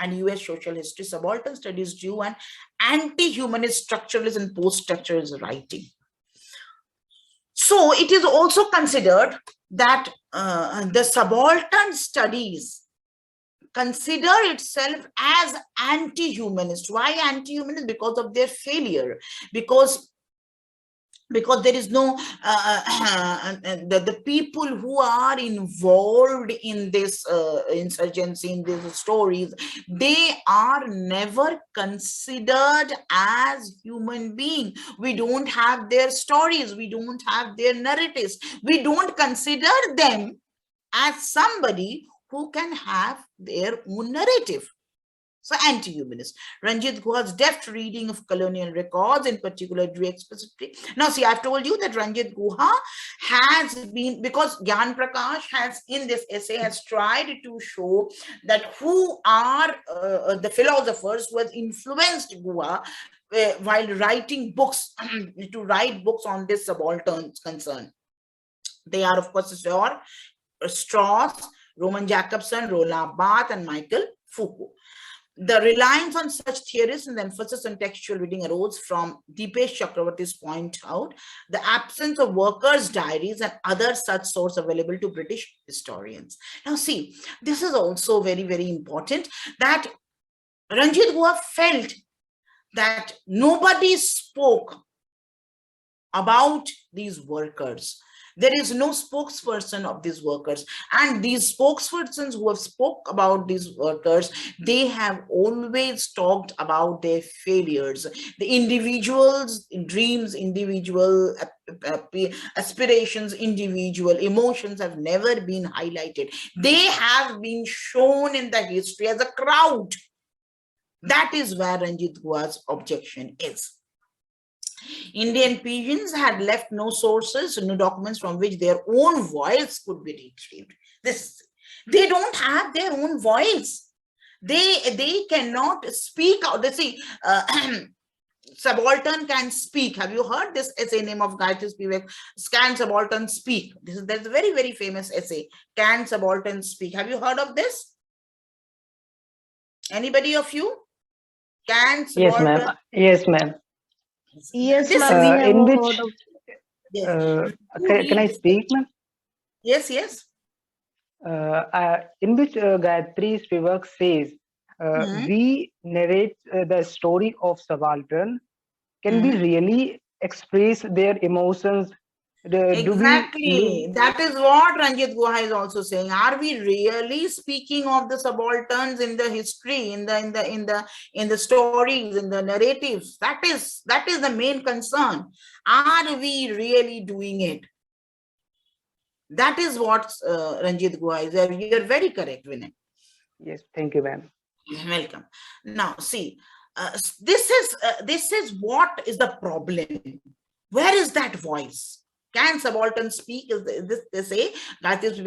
and US social history, subaltern studies drew an anti-humanist structuralist and post-structuralist writing. So it is also considered that the subaltern studies consider itself as anti-humanist. Why anti-humanist? Because of their failure, because there is no the people who are involved in this insurgency, in these stories, they are never considered as human beings. We don't have their stories, we don't have their narratives, we don't consider them as somebody who can have their own narrative. So anti-humanist. Ranjit Guha's deft reading of colonial records in particular drew explicitly. Now see, I've told you that Ranjit Guha has been, because Gyan Prakash has in this essay has tried to show that who are the philosophers who has influenced Guha while writing books, to write books on this subaltern concern. They are, of course, Strauss, Roman Jakobson, Roland Barthes, and Michael Foucault. The reliance on such theories and the emphasis on textual reading arose from Deepesh Chakravarti's point out the absence of workers' diaries and other such sources available to British historians. Now see, this is also very, very important, that Ranjit Guha felt that nobody spoke about these workers. There is no spokesperson of these workers, and these spokespersons who have spoke about these workers, they have always talked about their failures. The individuals' dreams, individual aspirations, individual emotions have never been highlighted. They have been shown in the history as a crowd. That is where Ranjit Guha's objection is. Indian peasants had left no sources, no documents from which their own voice could be retrieved. They don't have their own voice. They cannot speak out. They see, subaltern can speak. Have you heard this essay name of Gayatri Spivak? Can subaltern speak? That's a very, very famous essay. Can subaltern speak? Have you heard of this? Anybody of you? Can subaltern? Yes, ma'am. Yes, This ma'am. is- We have In which, heard of. yes. can I speak, ma'am? Yes, yes. In which Gayatri Spivak says, Mhm. we narrate the story of subaltern. Can we Mhm. really express their emotions? Exactly. That is what Ranjit Guha is also saying. Are we really speaking of the subalterns in the history, in the stories, in the narratives? That is the main concern. Are we really doing it? That is what Ranjit Guha is. You're very correct, Vinay. Yes, thank you, ma'am. Welcome. Now, see, this is what is the problem. Where is that voice? Can subaltern speak? Is this they say that is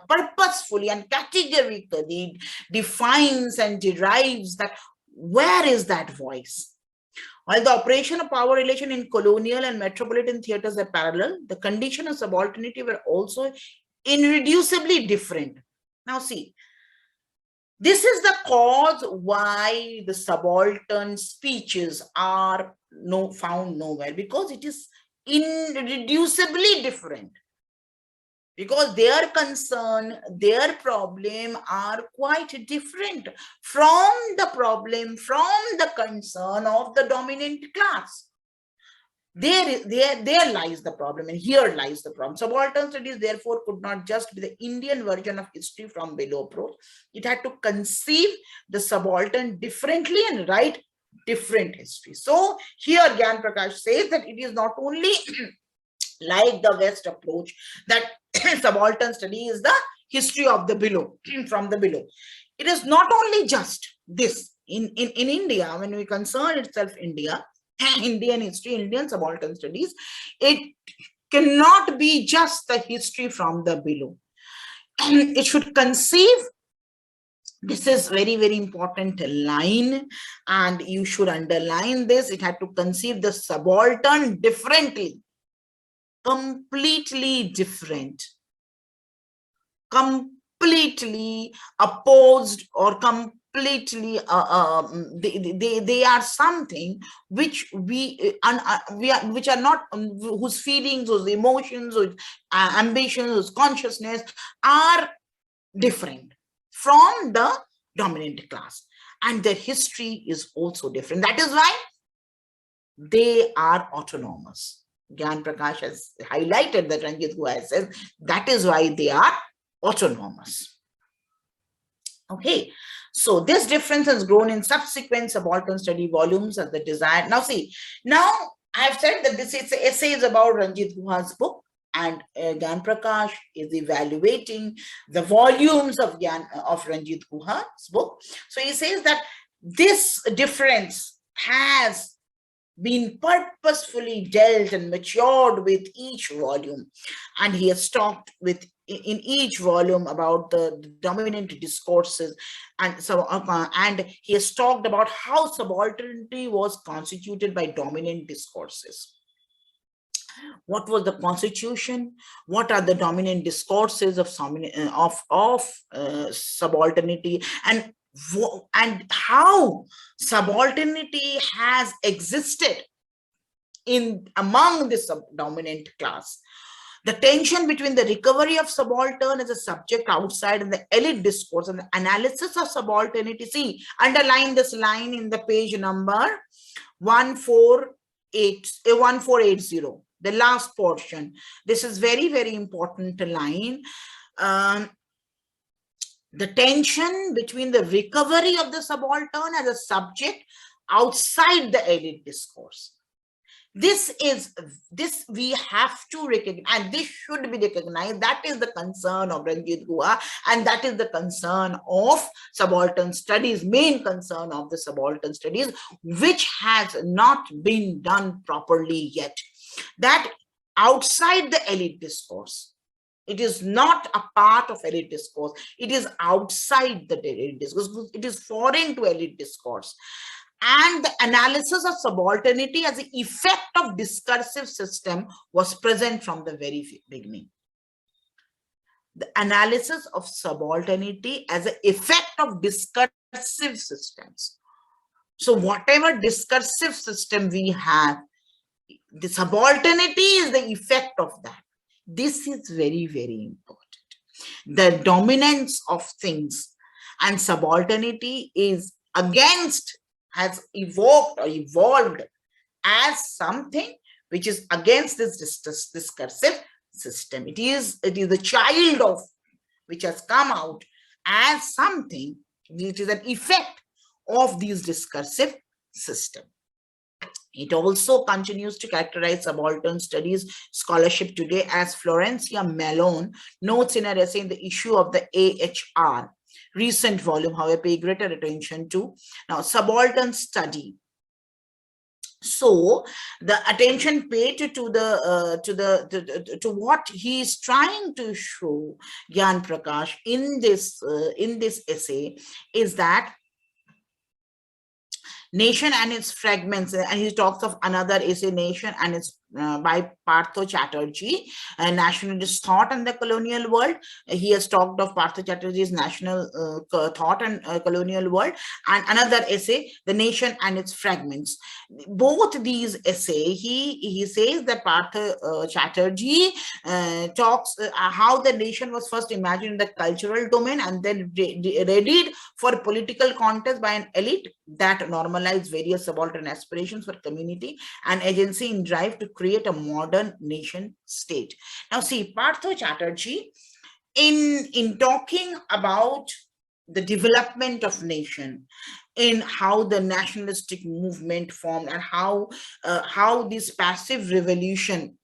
purposefully and categorically defines and derives that. Where is that voice? While the operation of power relation in colonial and metropolitan theaters are parallel, the condition of subalternity were also irreducibly different. Now see, this is the cause why the subaltern speeches are found nowhere, because it is irreducibly different. Because their concern, their problem are quite different from the problem, from the concern of the dominant class. There lies the problem, and here lies the problem. Subaltern studies, therefore, could not just be the Indian version of history from below approach. It had to conceive the subaltern differently and write different history. So here Gyan Prakash says that it is not only like the West approach, that subaltern study is the history of the below, from the below. It is not only just this. In India, when we concern itself India, Indian history, Indian subaltern studies, it cannot be just the history from the below. It should conceive, this is very, very important line, and you should underline this. It had to conceive the subaltern differently, completely different, completely opposed, or completely they are something which we are, which are not, whose feelings, whose emotions, whose ambitions, whose consciousness are different from the dominant class, and their history is also different. That is why they are autonomous. Gyan Prakash has highlighted that. Ranjit Guha says that is why they are autonomous. Okay, so this difference has grown in subsequent subaltern study volumes as the desired. Now see, now I have said that this is essays about Ranjit Guha's book, and Gyan Prakash is evaluating the volumes of Ranjit Guha's book. So he says that this difference has been purposefully dealt and matured with each volume, and he has talked in each volume about the dominant discourses, and so and he has talked about how subalternity was constituted by dominant discourses. What was the constitution? What are the dominant discourses of subalternity, and how subalternity has existed among this dominant class. The tension between the recovery of subaltern as a subject outside and the elite discourse and the analysis of subalternity. See, underline this line in the page number 1480, the last portion. This is very, very important line. The tension between the recovery of the subaltern as a subject outside the elite discourse. This we have to recognize, and this should be recognized. That is the concern of Ranjit Guha, and that is the concern of subaltern studies, main concern of the subaltern studies, which has not been done properly yet. That outside the elite discourse, it is not a part of elite discourse. It is outside the elite discourse. It is foreign to elite discourse. And the analysis of subalternity as an effect of discursive system was present from the very beginning. The analysis of subalternity as an effect of discursive systems. So whatever discursive system we have, the subalternity is the effect of that. This is very, very important. The dominance of things and subalternity is against, has evoked or evolved as something which is against this discursive system. It is the child of, which has come out as something which is an effect of these discursive system. It also continues to characterize subaltern studies scholarship today, as Florencia Malone notes in her essay in The Issue of the AHR, recent volume, however, pay greater attention to. Now, subaltern study. So the attention paid to what he is trying to show, Gyan Prakash, in this essay, is that Nation and its Fragments, and he talks of another essay, Nation and its by Partho Chatterjee, Nationalist Thought and the Colonial World. He has talked of Partho Chatterjee's National Thought and Colonial World, and another essay, The Nation and its Fragments. Both these essays, he says that Partho Chatterjee talks how the nation was first imagined in the cultural domain and then readied for political contest by an elite that normalized various subaltern aspirations for community and agency in drive to create a modern nation state. Now see, Partho Chatterjee, in talking about the development of nation, in how the nationalistic movement formed, and how this passive revolution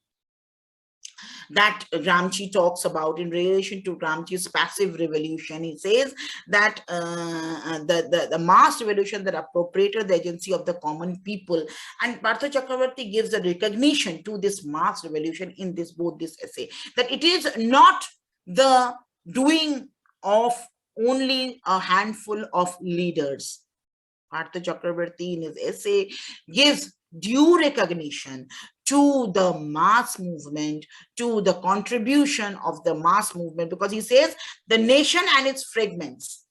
that Gramsci talks about in relation to Gramsci's passive revolution, he says that the mass revolution that appropriated the agency of the common people, and Partho Chakravarti gives a recognition to this mass revolution in both this essay, that it is not the doing of only a handful of leaders. Partho Chakravarti in his essay gives due recognition to the mass movement, to the contribution of the mass movement, because he says the nation and its fragments.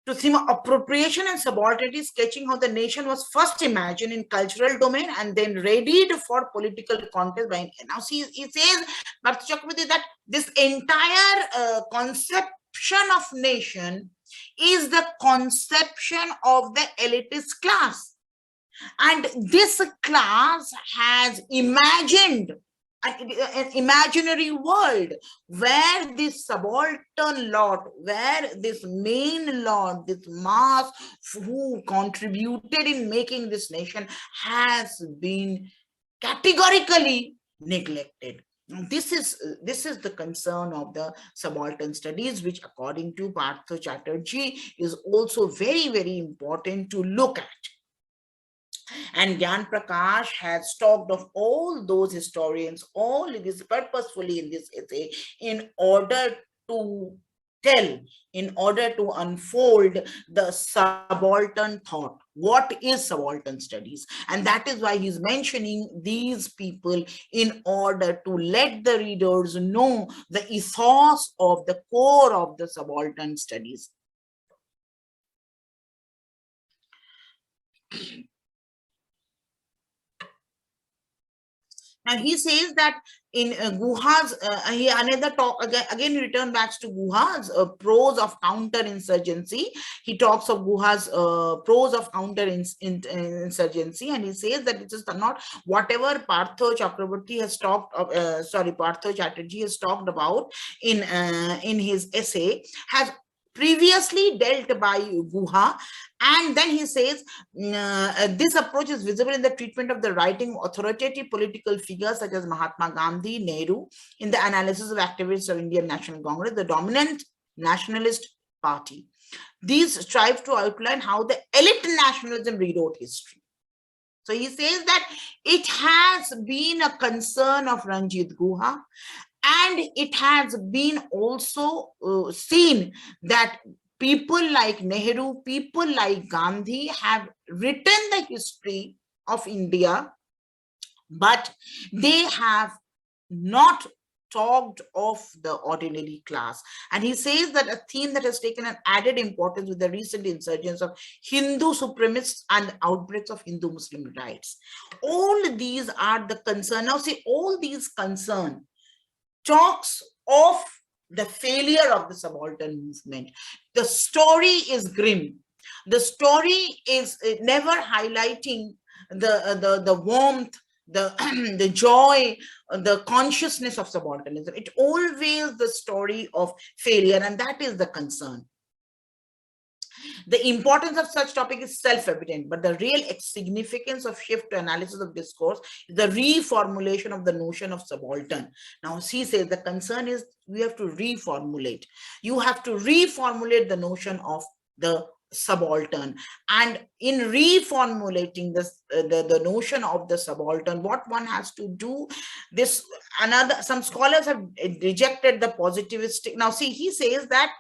To theme appropriation and subalternity, sketching how the nation was first imagined in cultural domain and then readied for political contest by. Now see, he says, Partho Chakravarti, that this entire conception of nation is the conception of the elitist class. And this class has imagined an imaginary world where this subaltern lot, where this main lot, this mass who contributed in making this nation, has been categorically neglected. This is the concern of the subaltern studies, which according to Partho Chatterjee is also very, very important to look at. And Gyan Prakash has talked of all those historians, all this purposefully in this essay, in order to tell, in order to unfold the subaltern thought. What is subaltern studies? And that is why he's mentioning these people, in order to let the readers know the ethos of the core of the subaltern studies. Now he says that in Guha's, another talk, again return back to Guha's prose of counterinsurgency. He talks of Guha's prose of counterinsurgency, and he says that it is not whatever Partho Chakravarti has talked of, Partho Chatterjee has talked about in his essay, has previously dealt by Guha. And then he says, this approach is visible in the treatment of the writing authoritative political figures such as Mahatma Gandhi, Nehru, in the analysis of activists of Indian National Congress, the dominant nationalist party. These strive to outline how the elite nationalism rewrote history. So he says that it has been a concern of Ranjit Guha, and it has been also seen that people like Nehru, people like Gandhi have written the history of India, but they have not talked of the ordinary class. And he says that a theme that has taken an added importance with the recent insurgence of Hindu supremacists and outbreaks of Hindu-Muslim riots. All these are the concern. Now see, all these concern talks of the failure of the subaltern movement. The story is grim. The story is never highlighting the warmth, the joy, the consciousness of subalternism. It always the story of failure, and that is the concern. The importance of such topic is self-evident, but the real significance of shift to analysis of discourse is the reformulation of the notion of subaltern. Now, he says the concern is we have to reformulate. You have to reformulate the notion of the subaltern, and in reformulating this the notion of the subaltern, what one has to do, this some scholars have rejected the positivistic. Now see, he says that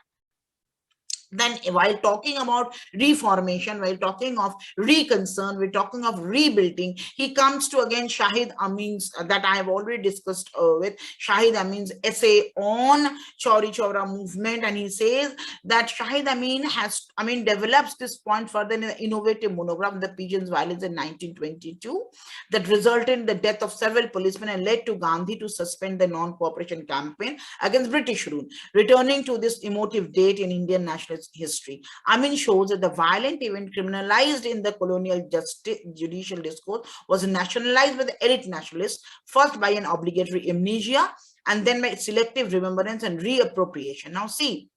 then while talking about reformation, while talking of reconcern, we're talking of rebuilding, he comes to again Shahid Amin's, that I have already discussed with Shahid Amin's essay on Chauri Chaura movement, and he says that Shahid Amin develops this point further in an innovative monograph, The Pigeons' Violence in 1922, that resulted in the death of several policemen and led to Gandhi to suspend the non-cooperation campaign against British rule. Returning to this emotive date in Indian national history, Amin shows that the violent event criminalized in the colonial judicial discourse was nationalized by the elite nationalists, first by an obligatory amnesia and then by selective remembrance and reappropriation. Now see,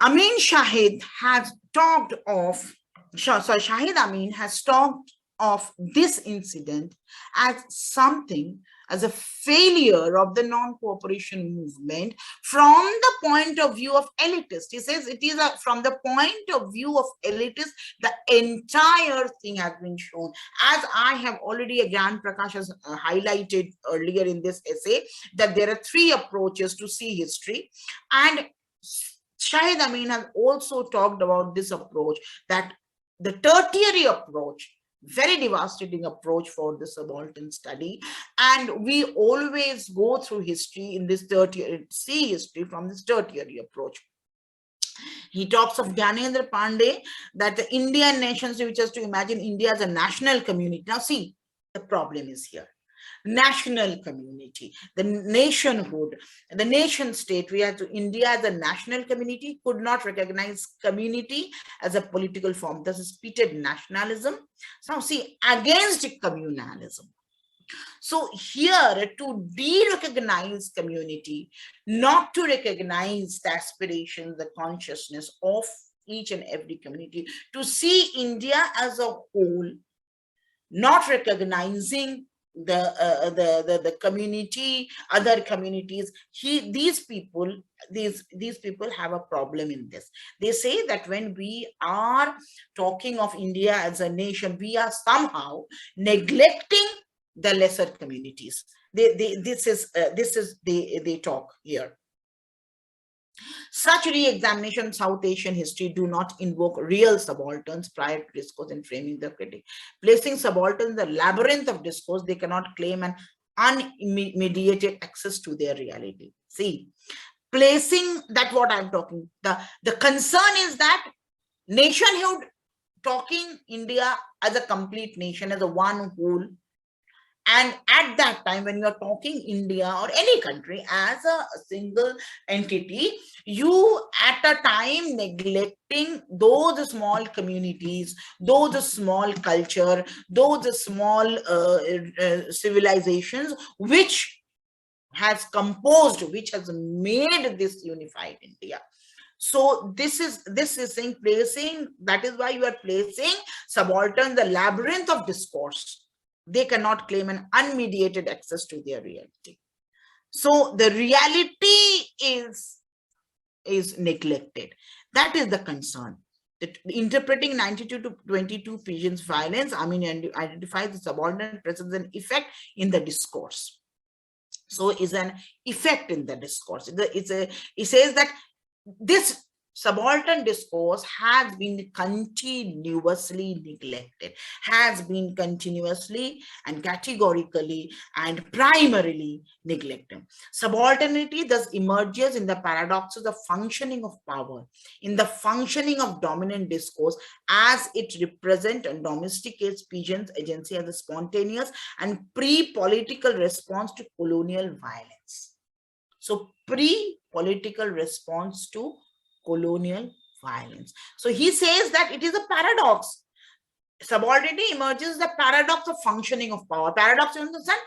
Amin Shahid has talked of, Shahid Amin has talked of this incident as something, as a failure of the non-cooperation movement from the point of view of elitists. He says it is from the point of view of elitists, the entire thing has been shown. As I have already, Gyan Prakash has highlighted earlier in this essay, that there are three approaches to see history. And Shahid Amin has also talked about this approach, that the tertiary approach, very devastating approach for the subaltern study, and we always go through history in this tertiary, see history from this tertiary approach. He talks of Gyanendra Pandey, that the Indian nations, which has to imagine India as a national community. Now see, the problem is here. National community, the nationhood, the nation state, we have to, India as a national community could not recognize community as a political form. This is repeated nationalism. Now see, against communalism. So here, to de-recognize community, not to recognize the aspirations, the consciousness of each and every community, to see India as a whole, not recognizing the community, other communities. These people have a problem in this. They say that when we are talking of India as a nation, we are somehow neglecting the lesser communities. They talk here. Such re-examination of South Asian history do not invoke real subalterns prior to discourse and framing the critic. Placing subalterns in the labyrinth of discourse, they cannot claim an unmediated access to their reality. See, placing that, what I'm talking, the concern is that nationhood, talking India as a complete nation, as a one whole. And at that time, when you are talking India or any country as a single entity, you at a time neglecting those small communities, those small culture, those small civilizations, which has composed, which has made this unified India. So this is saying placing, that is why you are placing subaltern the labyrinth of discourse. They cannot claim an unmediated access to their reality. So the reality is neglected. That is the concern. That interpreting 92 to 22 pigeons violence, I mean, identifies the subordinate presence and effect in the discourse. So is an effect in the discourse. It says that this subaltern discourse has been continuously neglected, has been continuously and categorically and primarily neglected. Subalternity thus emerges in the paradoxes of functioning of power, in the functioning of dominant discourse, as it represents and domesticates pigeons' agency as a spontaneous and pre-political response to colonial violence. So pre-political response to colonial violence. So he says that it is a paradox. Subalternity emerges as the paradox of functioning of power. Paradox in the sense,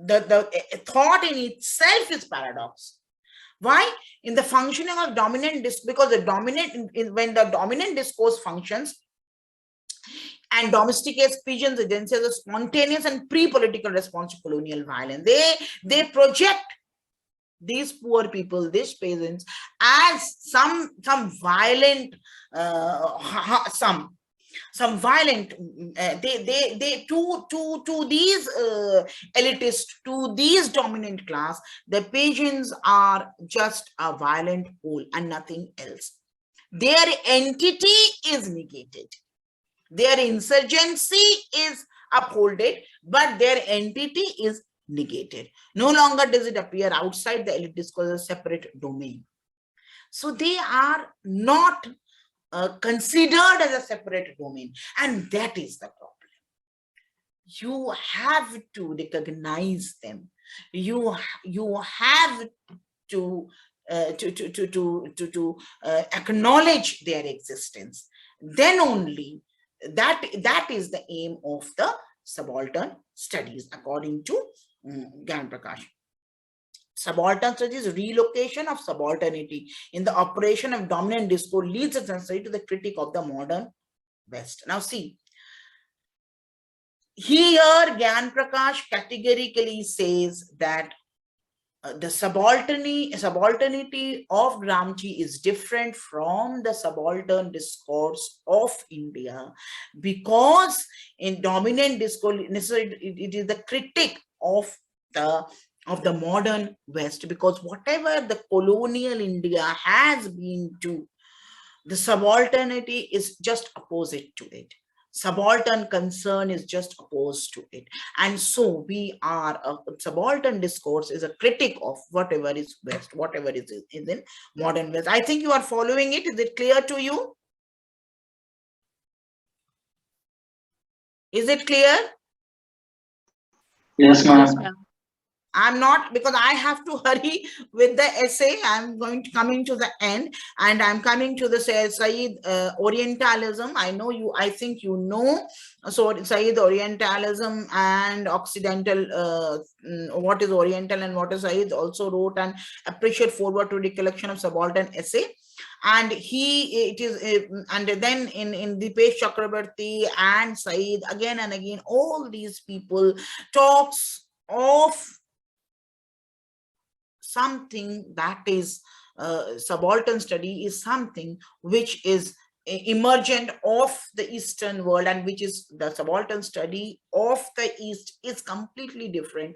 the thought in itself is paradox. Why? In the functioning of dominant discourse, because the dominant, when the dominant discourse functions and domesticates pigeons agency as a spontaneous and pre-political response to colonial violence, they project these poor people, these peasants, as some violent, some violent. They to these elitists, to these dominant class, the pigeons are just a violent whole and nothing else. Their entity is negated. Their insurgency is upholded, but their entity is negated. No longer does it appear outside the elite discourse as a separate domain. So they are not considered as a separate domain, and that is the problem. You have to recognize them. You have to acknowledge their existence. Then only that is the aim of the subaltern studies, according to Gyan Prakash. Subaltern studies, relocation of subalternity in the operation of dominant discourse leads essentially to the critique of the modern West. Now see, here Gyan Prakash categorically says that the subalternity of Gramsci is different from the subaltern discourse of India, because in dominant discourse it is the critique of the modern West, because whatever the colonial India has been to, the subalternity is just opposite to it. Subaltern concern is just opposed to it. And so we are, a subaltern discourse is a critic of whatever is West, whatever is in modern West. I think you are following it. Is it clear to you? Is it clear? Yes, ma'am. I'm not, because I have to hurry with the essay. I'm coming to the end, and I'm coming to the Said Orientalism. I know you, I think you know. So Said Orientalism and Occidental, what is Oriental and what is Said, also wrote an appreciate forward to recollection of subaltern essay. And and then in Dipesh Chakrabarti and Said, again and again, all these people talks of something that is subaltern study is something which is emergent of the Eastern world, and which is the subaltern study of the East is completely different,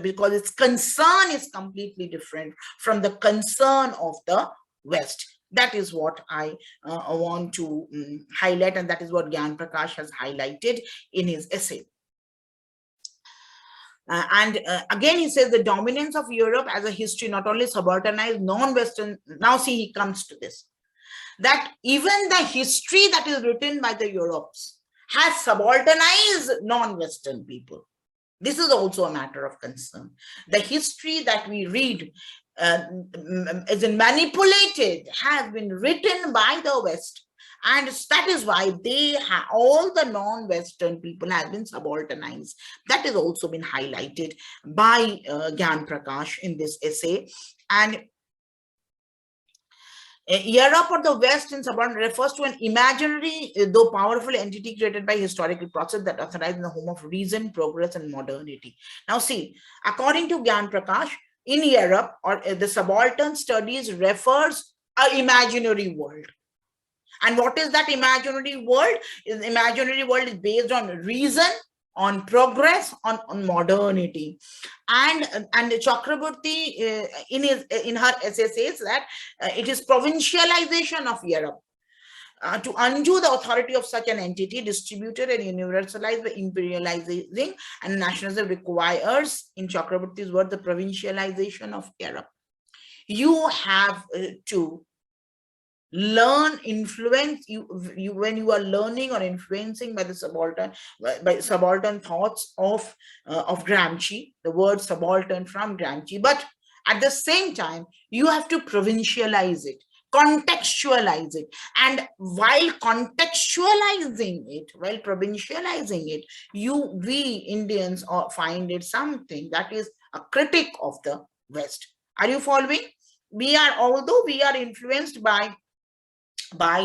because its concern is completely different from the concern of the West. That is what I want to highlight, and that is what Gyan Prakash has highlighted in his essay. Again, he says the dominance of Europe as a history not only subalternized non-Western. Now see, he comes to this, that even the history that is written by the Europes has subalternized non-Western people. This is also a matter of concern. The history that we read is manipulated, has been written by the West, And that is why all the non-Western people have been subalternized. That has also been highlighted by Gyan Prakash in this essay. And Europe or the West in subordinate refers to an imaginary, though powerful entity created by historical process that authorizes in the home of reason, progress, and modernity. Now see, according to Gyan Prakash, in Europe, or the subaltern studies refers an imaginary world. And what is that imaginary world? The imaginary world is based on reason, on progress, on modernity. And Chakraborty in her essay says that it is provincialization of Europe. To undo the authority of such an entity, distributed and universalized by imperializing and nationalism requires, in Chakraborty's word, the provincialization of Europe. You have to learn, influence you when you are learning or influencing by the subaltern thoughts of Gramsci, the word subaltern from Gramsci, but at the same time you have to provincialize it, contextualize it, and while contextualizing it, while provincializing it, we Indians find it something that is a critic of the West. Are you following? Although we are influenced by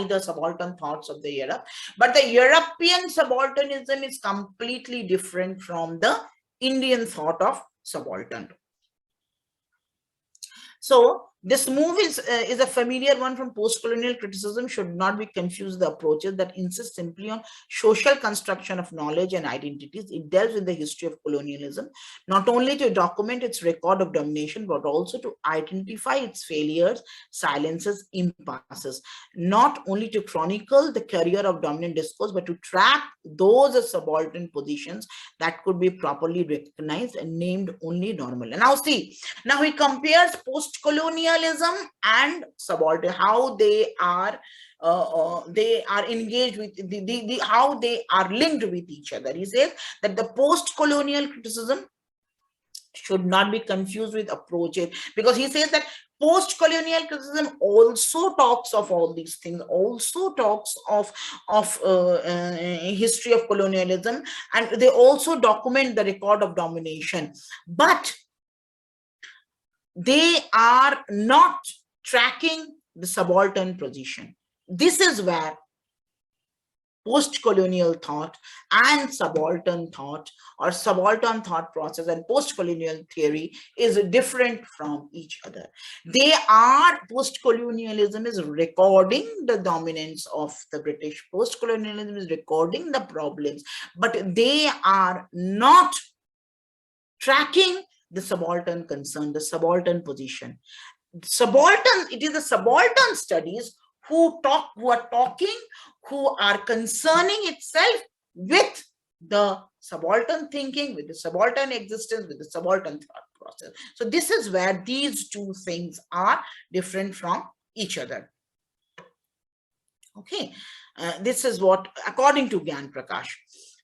the subaltern thoughts of the Europe, but the European subalternism is completely different from the Indian thought of subaltern. So this move is a familiar one from post-colonial criticism, should not be confused with the approaches that insist simply on social construction of knowledge and identities. It delves in the history of colonialism, not only to document its record of domination, but also to identify its failures, silences, impasses, not only to chronicle the career of dominant discourse, but to track those subaltern positions that could be properly recognized and named only normal. And now see, now he compares post-colonialism and subaltern, how they are engaged with how they are linked with each other. He says that the post-colonial criticism should not be confused with approaches, because he says that post-colonial criticism also talks of all these things, also talks of history of colonialism, and they also document the record of domination, but they are not tracking the subaltern position. This is where post-colonial thought and subaltern thought, or subaltern thought process and post-colonial theory, is different from each other. Post-colonialism is recording the dominance of the British. Post-colonialism is recording the problems, but they are not tracking the subaltern concern, the subaltern position. It is the subaltern studies who are concerning itself with the subaltern thinking, with the subaltern existence, with the subaltern thought process. So this is where these two things are different from each other. Okay, this is what, according to Gyan Prakash.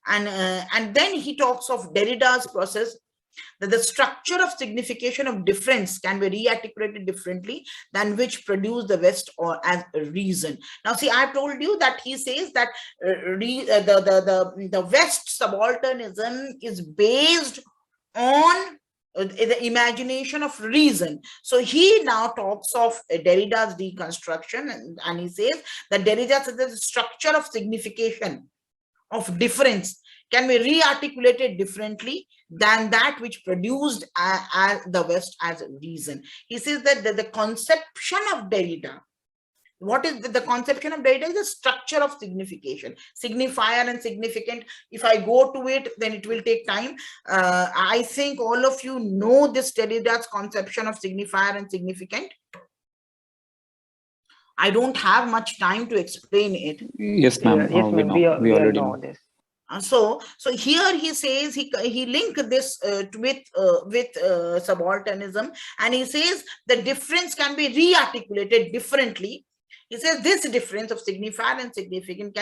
And then he talks of Derrida's process, that the structure of signification of difference can be rearticulated differently than which produce the West or as a reason. Now see, I told you that he says that the West subalternism is based on the imagination of reason. So he now talks of Derrida's deconstruction, and he says that Derrida says the structure of signification of difference can be rearticulated differently than that which produced the West as a reason. He says that the conception of Derrida, what is the conception of Derrida? Is the structure of signification, signifier and significant. If I go to it, then it will take time. I think all of you know this Derrida's conception of signifier and significant. I don't have much time to explain it. Yes, ma'am. Yes, we already know this. So here he says he linked this with subalternism, and he says the difference can be rearticulated differently. He says this difference of signifier and significant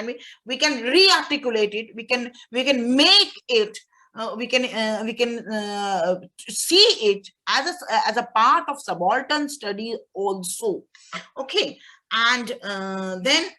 we can rearticulate it. We can make it. We can see it as a part of subaltern study also. Okay, and then